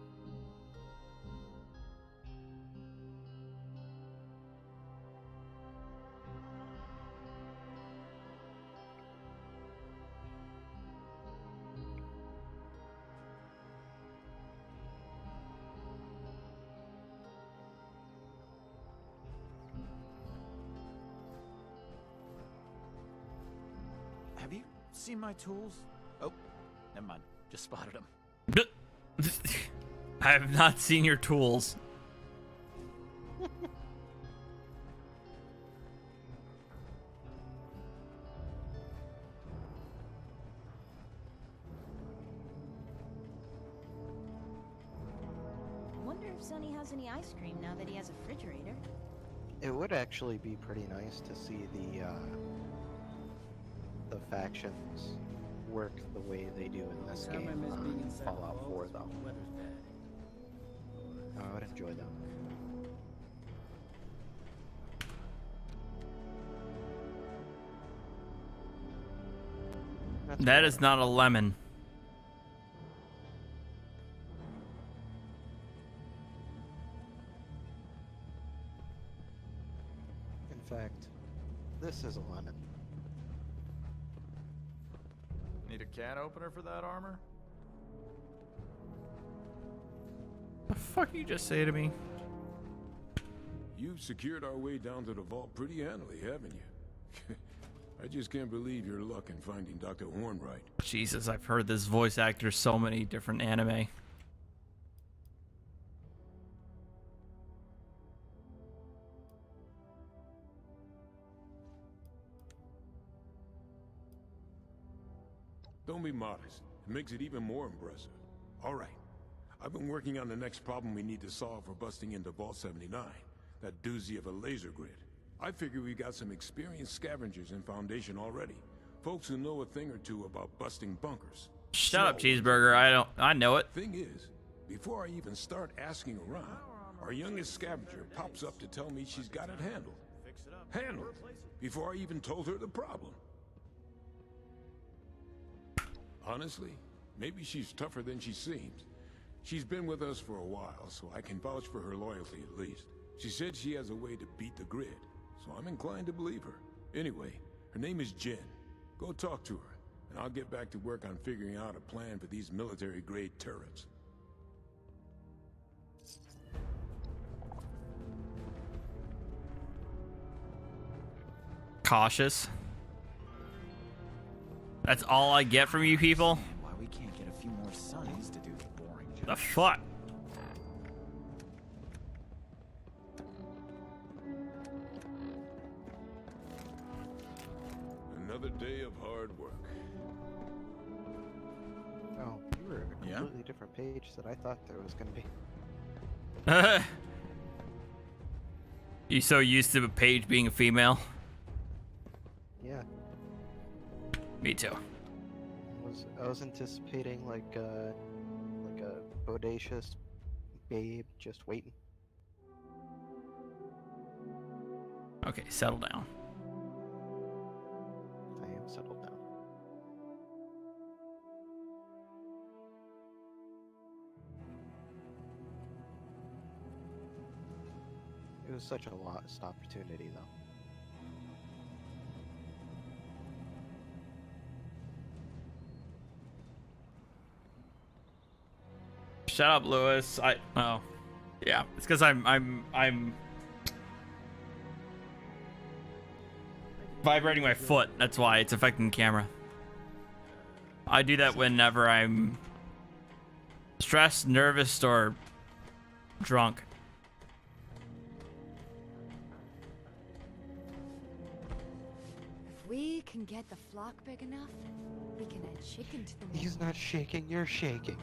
Have you seen my tools? Oh, never mind. Just spotted them. I have not seen your tools. I wonder if Sonny has any ice cream now that he has a refrigerator. It would actually be pretty nice to see the factions work the way they do in this game on Fallout 4, though. I would enjoy that. That is not a lemon. In fact, this is a lemon. Need a can opener for that armor? The fuck you just say to me? You've secured our way down to the vault pretty handily, haven't you? I just can't believe your luck in finding Dr. Hornbright. Jesus, I've heard this voice actor so many different anime. Don't be modest. It makes it even more impressive. All right. I've been working on the next problem we need to solve for busting into Vault 79. That doozy of a laser grid. I figure we got some experienced scavengers in Foundation already. Folks who know a thing or two about busting bunkers. Shut up, Cheeseburger. I know it. Thing is, before I even start asking around, our youngest scavenger pops up to tell me she's got it handled. Handled? Before I even told her the problem. Honestly, maybe she's tougher than she seems. She's been with us for a while, so I can vouch for her loyalty at least. She said she has a way to beat the grid, so I'm inclined to believe her. Anyway, her name is Jen. Go talk to her. and I'll get back to work on figuring out a plan for these military-grade turrets. Cautious. That's all I get from you people? Why we can't get a few more sons to do the boring job. The fuck? Another day of hard work. Oh, you were a completely different page than I thought there was going to be. You so used to Paige being a female? Yeah. Me too. I was anticipating like a bodacious babe just waiting. Okay, settle down. I am settled down. It was such a lost opportunity, though. Shut up, Lewis. Oh, yeah. It's because I'm vibrating my foot. That's why it's affecting the camera. I do that whenever I'm stressed, nervous, or drunk. If we can get the flock big enough, we can add chicken to the He's not shaking, you're shaking.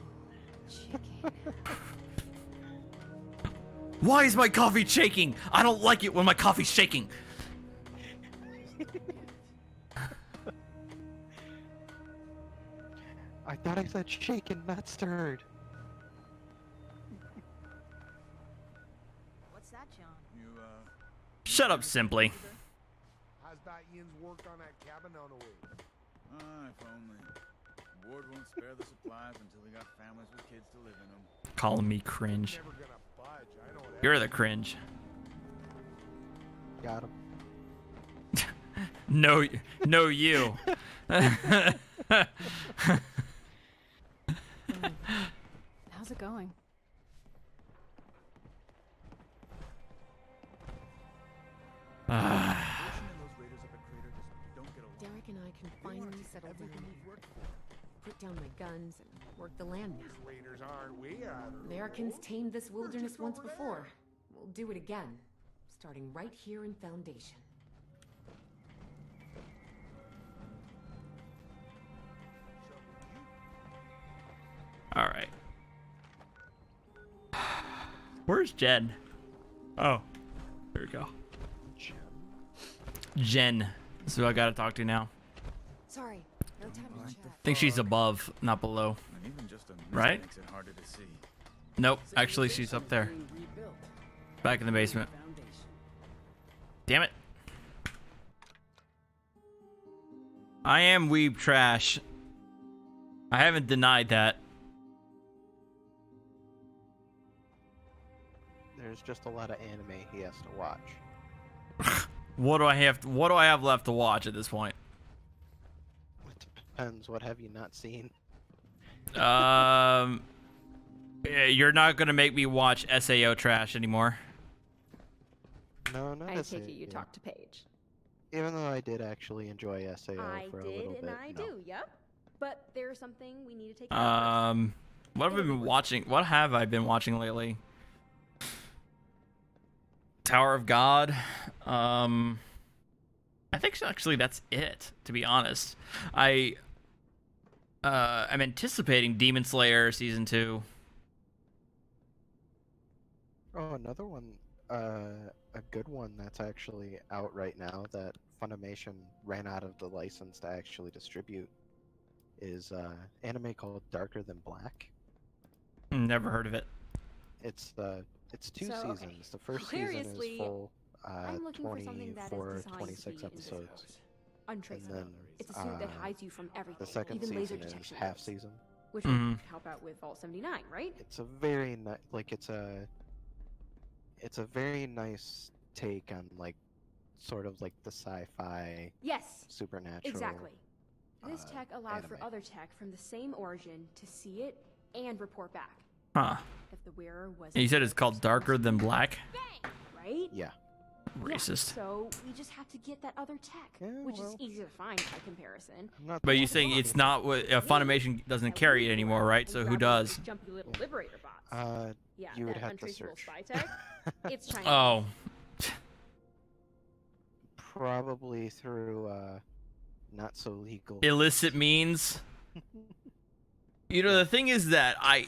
Why is my coffee shaking? I don't like it when my coffee's shaking. I thought I said shaken, not stirred. What's that, John? Shut up, Simply. How's that Ian's work on that cabin on the way? If only. The board won't spare the supplies until we got families with kids to live in them. Calling me cringe. Never gonna budge, I know that. You're the cringe. Got him. No, no, you. How's it going? Derek and I can finally settle down here. Put down my guns and work the land now. Raiders aren't we? Americans tamed this wilderness once before. We'll do it again, starting right here in Foundation. All right. Where's Jen? Oh, there we go. Jen. This is who I gotta talk to now. Sorry, no time to chat. I think she's above, not below. Right? Makes it harder to see. Nope. Actually, she's up there. Back in the basement. Damn it. I am weeb trash. I haven't denied that. There's just a lot of anime he has to watch. What do I have left to watch at this point? It depends. What have you not seen? Yeah, you're not gonna make me watch SAO trash anymore. No, not I SAO. take it you talked to Paige. Even though I did actually enjoy SAO I for a did, little and bit. I no. do, yep. But there's something we need to take care of. What have I been watching? What have I been watching lately? Tower of God. I think actually that's it, to be honest. I'm anticipating Demon Slayer season 2. Oh, another one, a good one that's actually out right now that Funimation ran out of the license to actually distribute is anime called Darker Than Black. Never heard of it. It's 2 So, okay. seasons. The first season is Hilariously, full, I'm looking for something that is 24, designed 26 to be episodes. untraceable. then, It's a suit that hides you from everything, The second even laser season is detection. half does, season. which would help out with Vault 79, right? It's a very it's a very nice take on like sort of like the sci-fi Yes. supernatural. Exactly. This tech allowed for other tech from the same origin to see it and report back. Huh. If the wearer was. You said it's called Darker Than Black? Right? Yeah. Racist. Yeah, so we just have to get that other tech, which is easy to find by comparison. But you're saying it's not what Funimation doesn't carry it anymore, right? So who does? Jumpy little liberator bots. Yeah, you would that have to untraceable search. spy tech. It's Chinese. Oh. Probably through not so legal Illicit means. You know, the thing is that I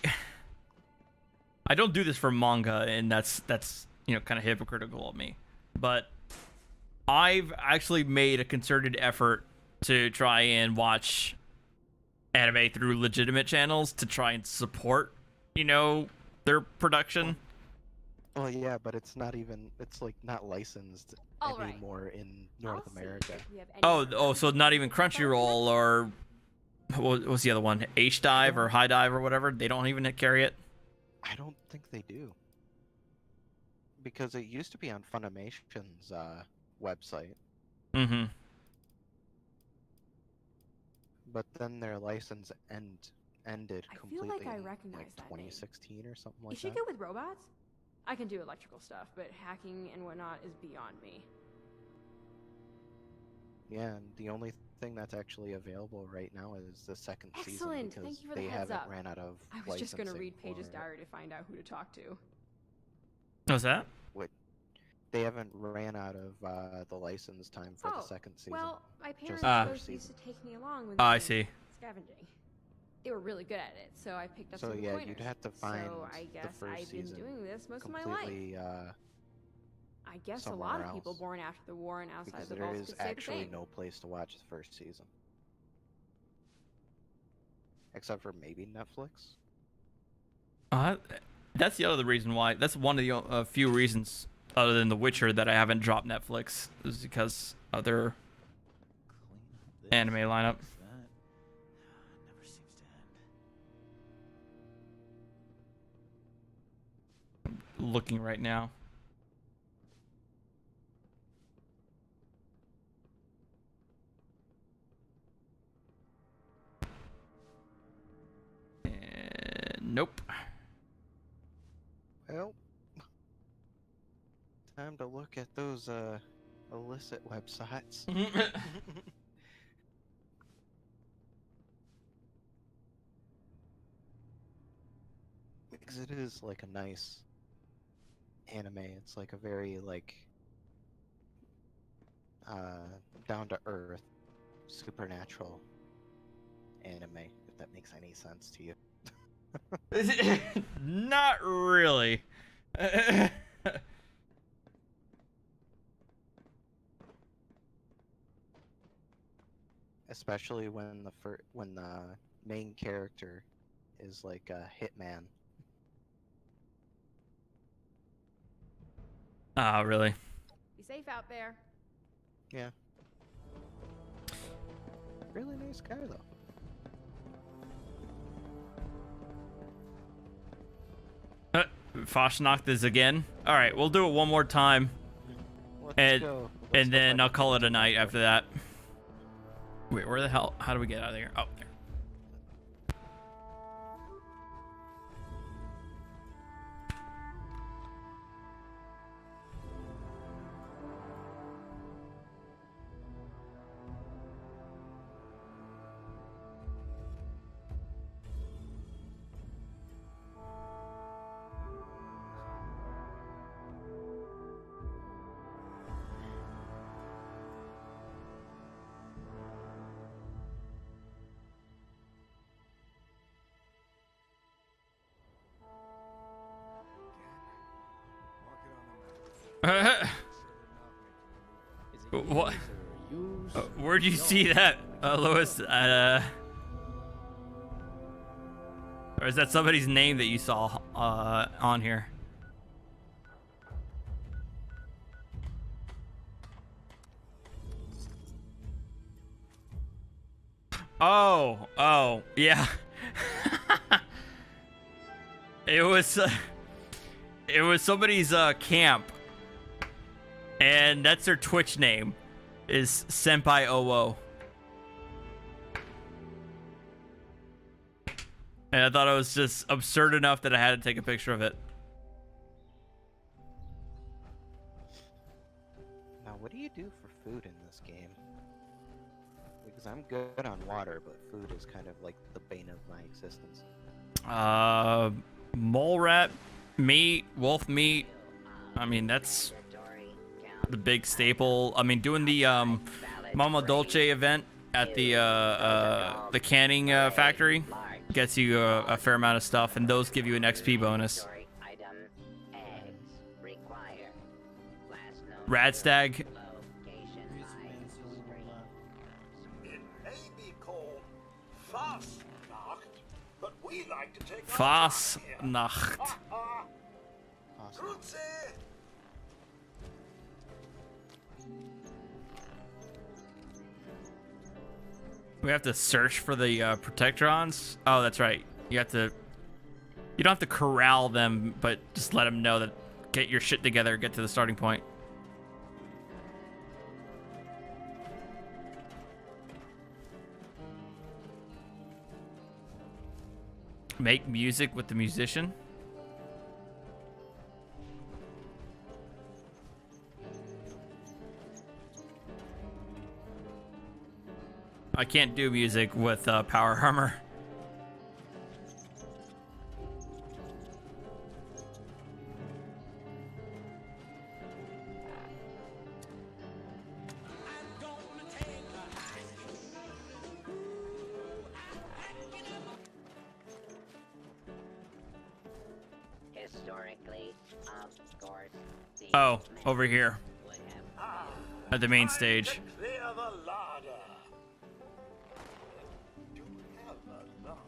don't do this for manga, and that's you know, kind of hypocritical of me. But I've actually made a concerted effort to try and watch anime through legitimate channels to try and support, you know, their production. Well, yeah, but it's not even, it's like not licensed anymore in North America. Oh, so not even Crunchyroll or what's the other one? H-Dive or High Dive or whatever? They don't even carry it? I don't think they do. Because it used to be on Funimation's website. Mm-hmm. But then their license ended I feel completely like I in recognize like that name. 2016 or something like Is she that. good with robots? I can do electrical stuff, but hacking and whatnot is beyond me. Yeah, and the only thing that's actually available right now is the second season Excellent. because Thank you for the they heads haven't up. ran out of I was just gonna licensing read Paige's for- diary to find out who to talk to. What's that? What? They haven't ran out of the license time for the second season. Well, my Just parents the both first used season. to take me along when Oh, they I went see. scavenging. They were really good at it, so I picked up So some yeah, pointers. you'd have to find So I the guess first I've been season doing this most of my life. completely. I guess a somewhere lot of people else. born after the war and outside Because the there vaults is could say the actually same. no place to watch the first season. Except for maybe Netflix. That's the other reason why. That's one of the few reasons, other than The Witcher, that I haven't dropped Netflix, is because of their anime lineup. Never seems to end. Looking right now. Nope. Well, time to look at those illicit websites. Because it is like a nice anime. It's like a very like down to earth, supernatural anime, if that makes any sense to you. Not really. Especially when the main character is like a hitman. Ah, really? Be safe out there. Yeah. Really nice guy though. Fosnacht is again. All right, we'll do it one more time, Let's go. and then I'll call it a night after that. Wait, where the hell? How do we get out of here? Oh, there. What? Where'd you see that, Lewis? Or is that somebody's name that you saw on here? Oh, yeah. It was somebody's camp, and that's their Twitch name, is Senpai Owo. And I thought it was just absurd enough that I had to take a picture of it. Now, what do you do for food in this game? Because I'm good on water, but food is kind of like the bane of my existence. Mole rat, meat, wolf meat. I mean, that's the big staple. I mean, doing the Mama Dolce event at the canning factory gets you a fair amount of stuff, and those give you an XP bonus. Radstag. It may be called Fastnacht, but we like to take Fastnacht. Grüezi! We have to search for the protectrons. Oh, that's right. You don't have to corral them, but just let them know that get your shit together, get to the starting point. Make music with the musician. I can't do music with power armor. Historically, of course, Oh, over here. At the main stage. Clear the larder. Do have a larder.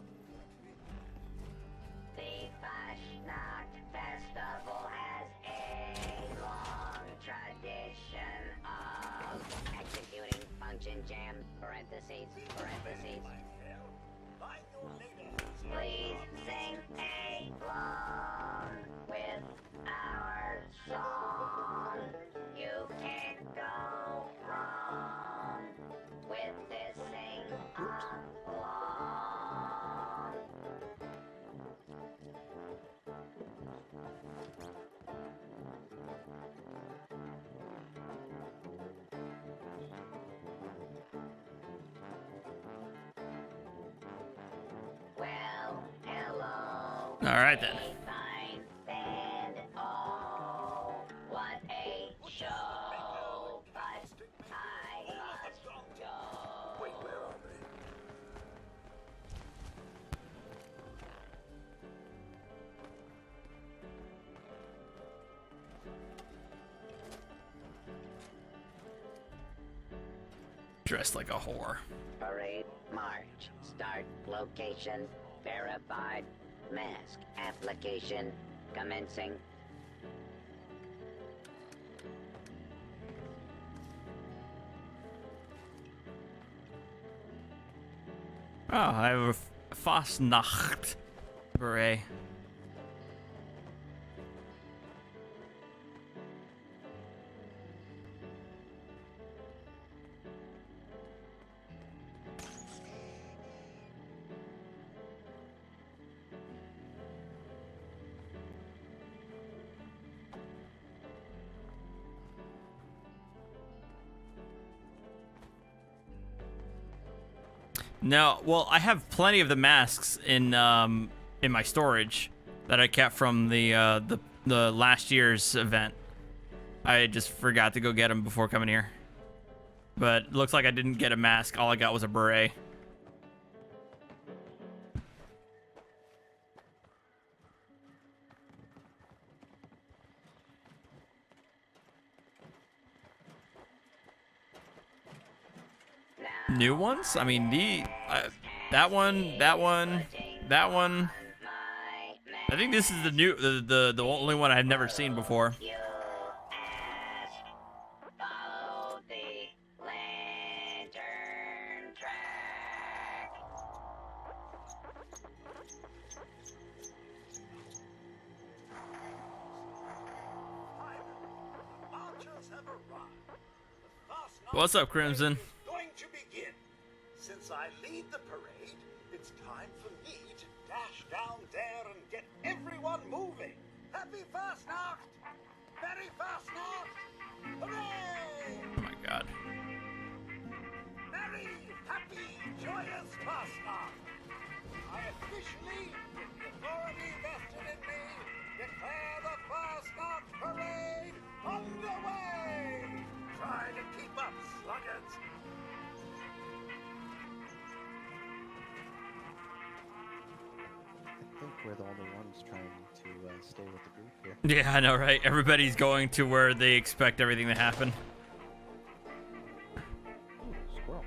the Fastnacht Festival has a long tradition of executing function jam, parentheses. Please sing along with our song. You can't go wrong with this sing along. Well, hello. All right then. Fine band. Oh, what a show. But I must go. Wait, where are they? Dressed like a whore. Parade march. Start location. Verified. Mask application. Commencing. Oh, I have a Fastnacht beret. No, well, I have plenty of the masks in my storage that I kept from the last year's event. I just forgot to go get them before coming here. But it looks like I didn't get a mask. All I got was a beret. New ones? I mean, that one. I think this is the only one I've never seen before. Follow the lantern track. Marchers have arrived. The Fastnacht What's up, Crimson? is going to begin. Since I lead the parade, it's time for me to dash down there and get everyone moving. Happy Fastnacht! Merry Fastnacht! Hooray! Oh my god. Merry, happy, joyous Fastnacht! I officially, with the authority vested in me, declare the Fastnacht Parade underway! Try to keep up, sluggards! I think we're the only ones trying to stay with the group here. Yeah, I know, right? Everybody's going to where they expect everything to happen. Ooh, squirrel.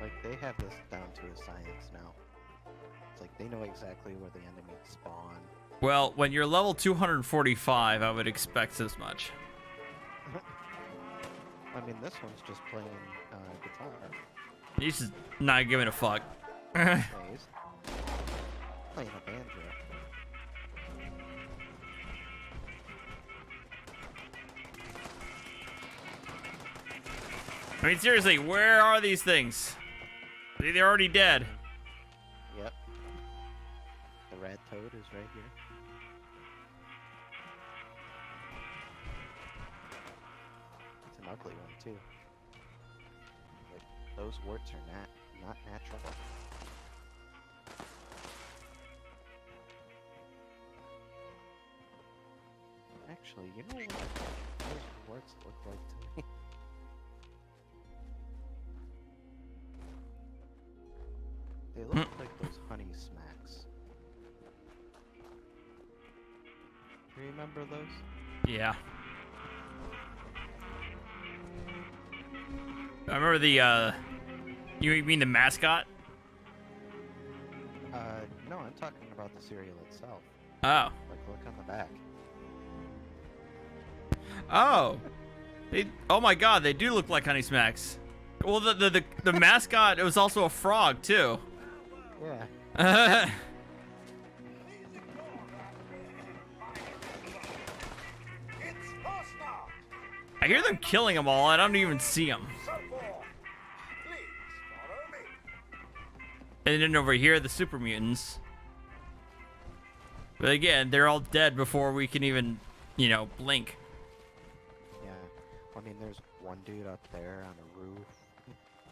Like, they have this down to a science now. It's like they know exactly where the enemies spawn. Well, when you're level 245, I would expect as much. I mean, this one's just playing guitar. He's just not giving a fuck. Yeah, he's playing a banjo. I mean, seriously, where are these things? They're already dead. Yep. The red toad is right here. It's an ugly one too. Like, those warts are not natural. Actually, you know what those warts look like to me? They look like those honey smacks. Do you remember those? Yeah. I remember the, you mean the mascot? No, I'm talking about the cereal itself. Oh. Like, look on the back. Oh. Oh my god, they do look like Honey Smacks. Well, the mascot, it was also a frog, too. Yeah. I hear them killing them all. I don't even see them. And then over here, the super mutants. But again, they're all dead before we can even, you know, blink. Yeah. I mean, there's one dude up there on a roof.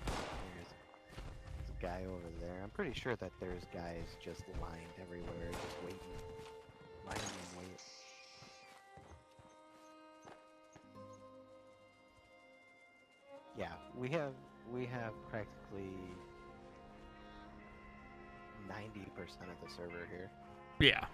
There's a guy over there. I'm pretty sure that there's guys just lined everywhere, just waiting. Lying in wait. Yeah, we have practically 90% of the server here. Yeah.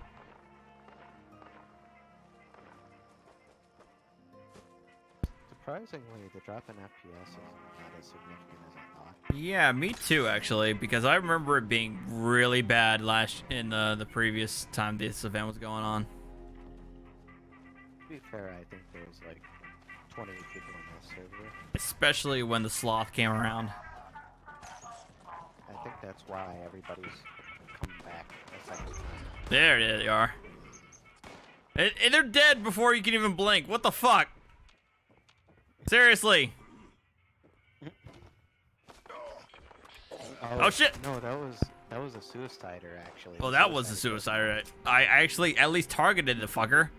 Surprisingly, the drop in FPS is not as significant as I thought. Yeah, me too, actually, because I remember it being really bad in the previous time this event was going on. To be fair, I think there's like 20 people on this server. Especially when the sloth came around. I think that's why everybody's come back a second time. There they are. And they're dead before you can even blink. What the fuck? Seriously. Oh shit. No, that was a suicider actually. Oh, that was a suicider. I actually at least targeted the fucker.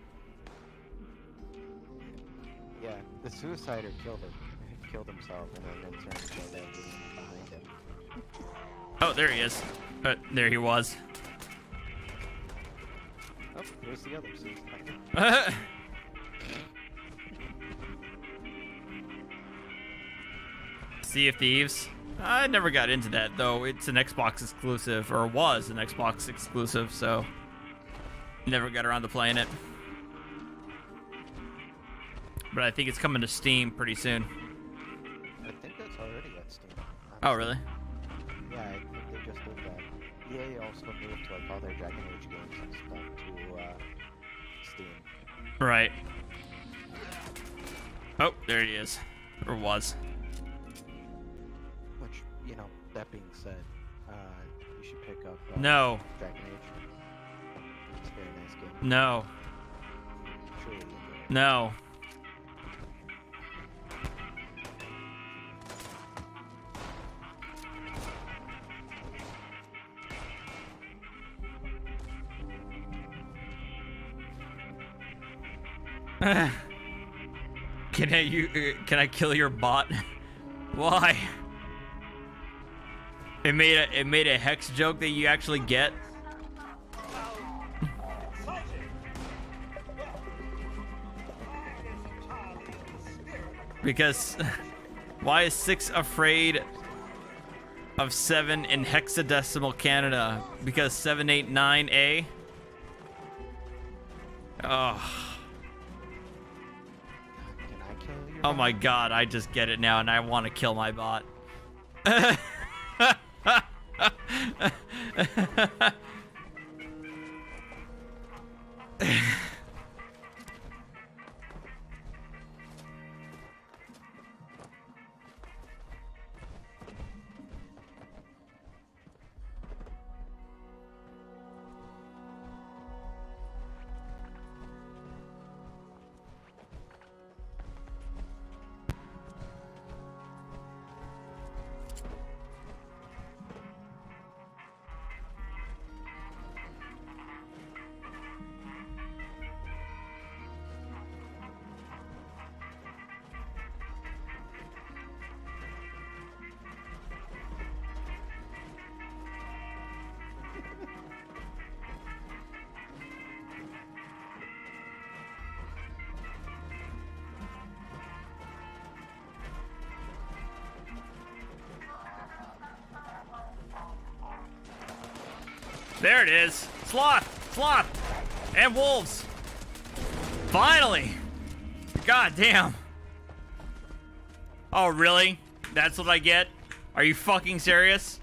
Yeah, the suicider killed himself, and then it turns out that was behind him. Oh, there he is. There he was. Oh, there's the other suicider. Sea of Thieves. I never got into that, though. It's an Xbox exclusive, or was an Xbox exclusive, so never got around to playing it. But I think it's coming to Steam pretty soon. I think that's already at Steam. Oh, really? Yeah, I think they just did that. EA also moved to like all their Dragon Age games and stuff to Steam. Right. Oh, there he is. Or was. Which, you know, that being said, you should pick up No. Dragon Age. It's a very nice game. No. Surely you do. No. Can I kill your bot? Why? It made a hex joke that you actually get. Because why is 6 afraid of 7 in hexadecimal Canada? Because 789A? Oh. Oh my god, I just get it now and I want to kill my bot. There it is. Sloth! Sloth! And wolves! Finally! God damn. Oh, really? That's what I get? Are you fucking serious?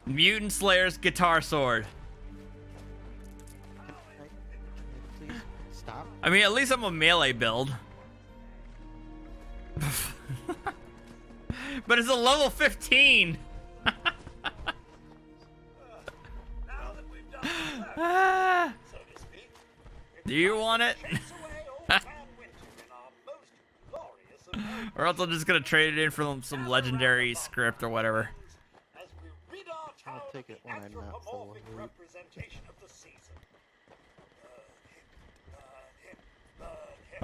Mutant Slayer's guitar sword. Please stop. I mean, at least I'm a melee build. But it's a level 15! Do you want it? Or else I'm just gonna trade it in for some legendary script or whatever. I'll take it when I'm not full of loot.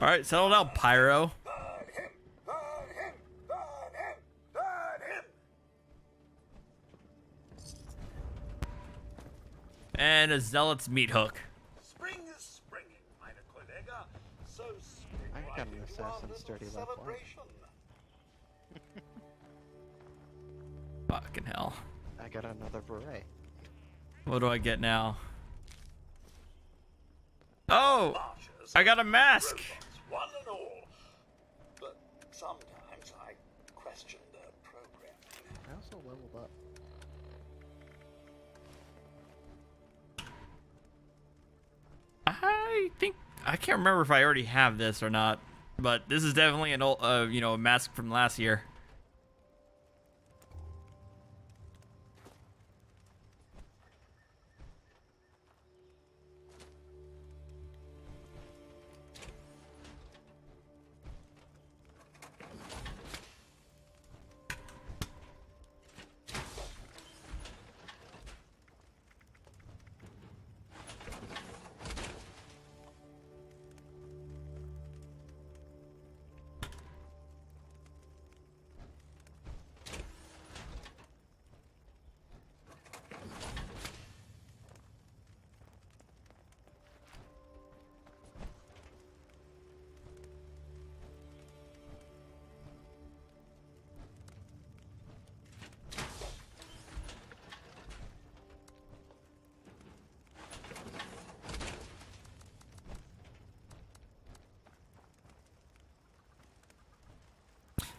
Alright, settle down, Pyro. And a Zealot's meat hook. Spring is springing, meine Kollege. So spring I got an assassin's dirty left arm. Fucking hell. I got another beret. What do I get now? Oh! I got a mask! One and all. But sometimes I question their programming. I also leveled up. I think I can't remember if I already have this or not, but this is definitely an old, a mask from last year.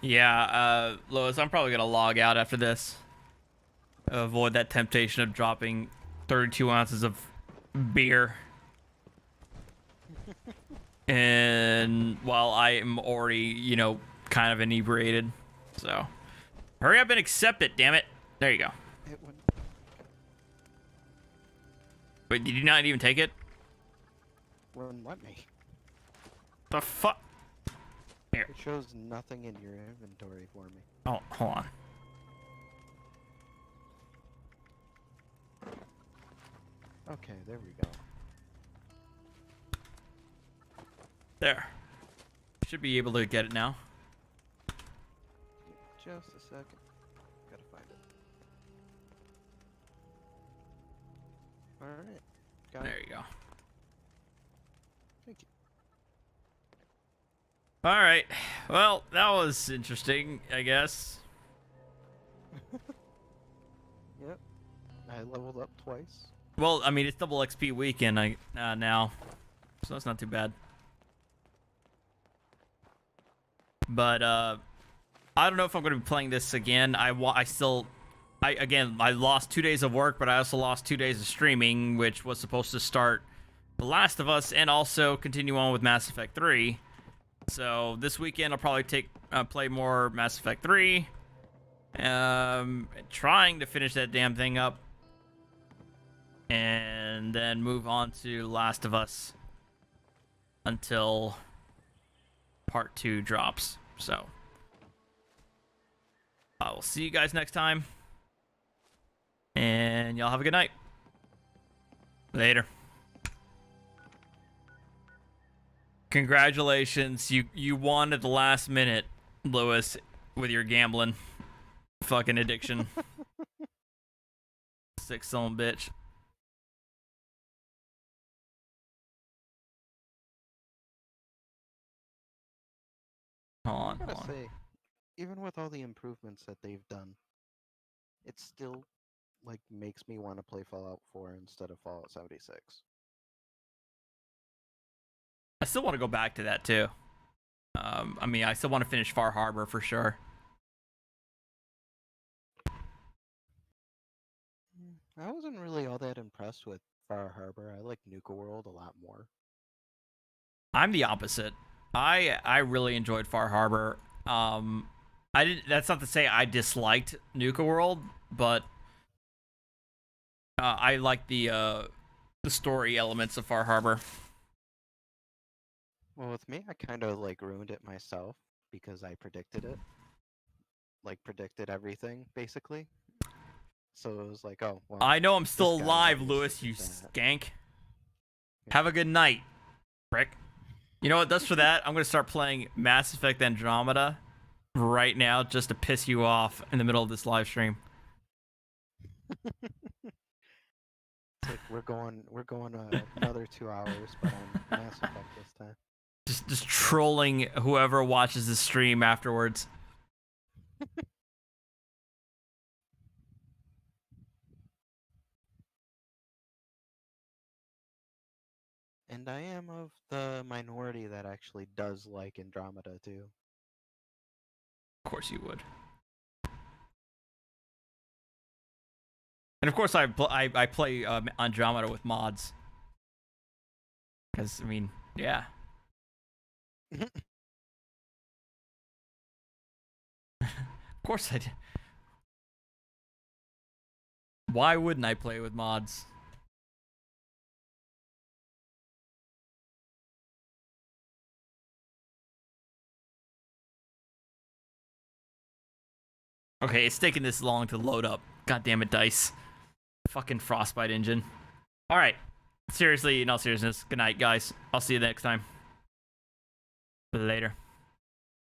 Yeah, Lois, I'm probably gonna log out after this. Avoid that temptation of dropping 32 ounces of beer. And while I am already, kind of inebriated. So, hurry up and accept it, damn it. There you go. It wouldn't. Wait, did you not even take it? Wouldn't let me. The fuck? Here. It shows nothing in your inventory for me. Oh, hold on. Okay, there we go. There. Should be able to get it now. Just a second. Gotta find it. Alright. There you go. Thank you. Alright. Well, that was interesting, I guess. Yep. I leveled up twice. Well, I mean, it's double XP weekend now. So that's not too bad. But, I don't know if I'm going to be playing this again. I lost 2 days of work, but I also lost 2 days of streaming, which was supposed to start The Last of Us and also continue on with Mass Effect 3. So this weekend I'll probably play more Mass Effect 3. Trying to finish that damn thing up. And then move on to Last of Us until Part 2 drops. So I will see you guys next time. And y'all have a good night. Later. Congratulations. You won at the last minute, Lewis, with your gambling fucking addiction. Sick son bitch. I gotta say, even with all the improvements that they've done, it still like makes me want to play Fallout 4 instead of Fallout 76. I still want to go back to that too. I mean, I still want to finish Far Harbor for sure. I wasn't really all that impressed with Far Harbor. I like Nuka World a lot more. I'm the opposite. I really enjoyed Far Harbor. That's not to say I disliked Nuka World, but I like the story elements of Far Harbor. Well, with me, I kind of like ruined it myself because I predicted it. Like predicted everything basically. So it was like, oh, well. I know I'm still this guy alive, always Lewis, did you that. skank. Have a good night, prick. You know what? That's for that. I'm gonna start playing Mass Effect Andromeda right now just to piss you off in the middle of this live stream. It's like we're going another 2 hours, but on Mass Effect this time. Just trolling whoever watches the stream afterwards. And I am of the minority that actually does like Andromeda too. Of course you would. And of course I play Andromeda with mods. Because, I mean, yeah. Of course I do. Why wouldn't I play with mods? Okay, it's taking this long to load up. God damn it, DICE. Fucking Frostbite engine. Alright. Seriously, in all seriousness, good night, guys. I'll see you next time. Later.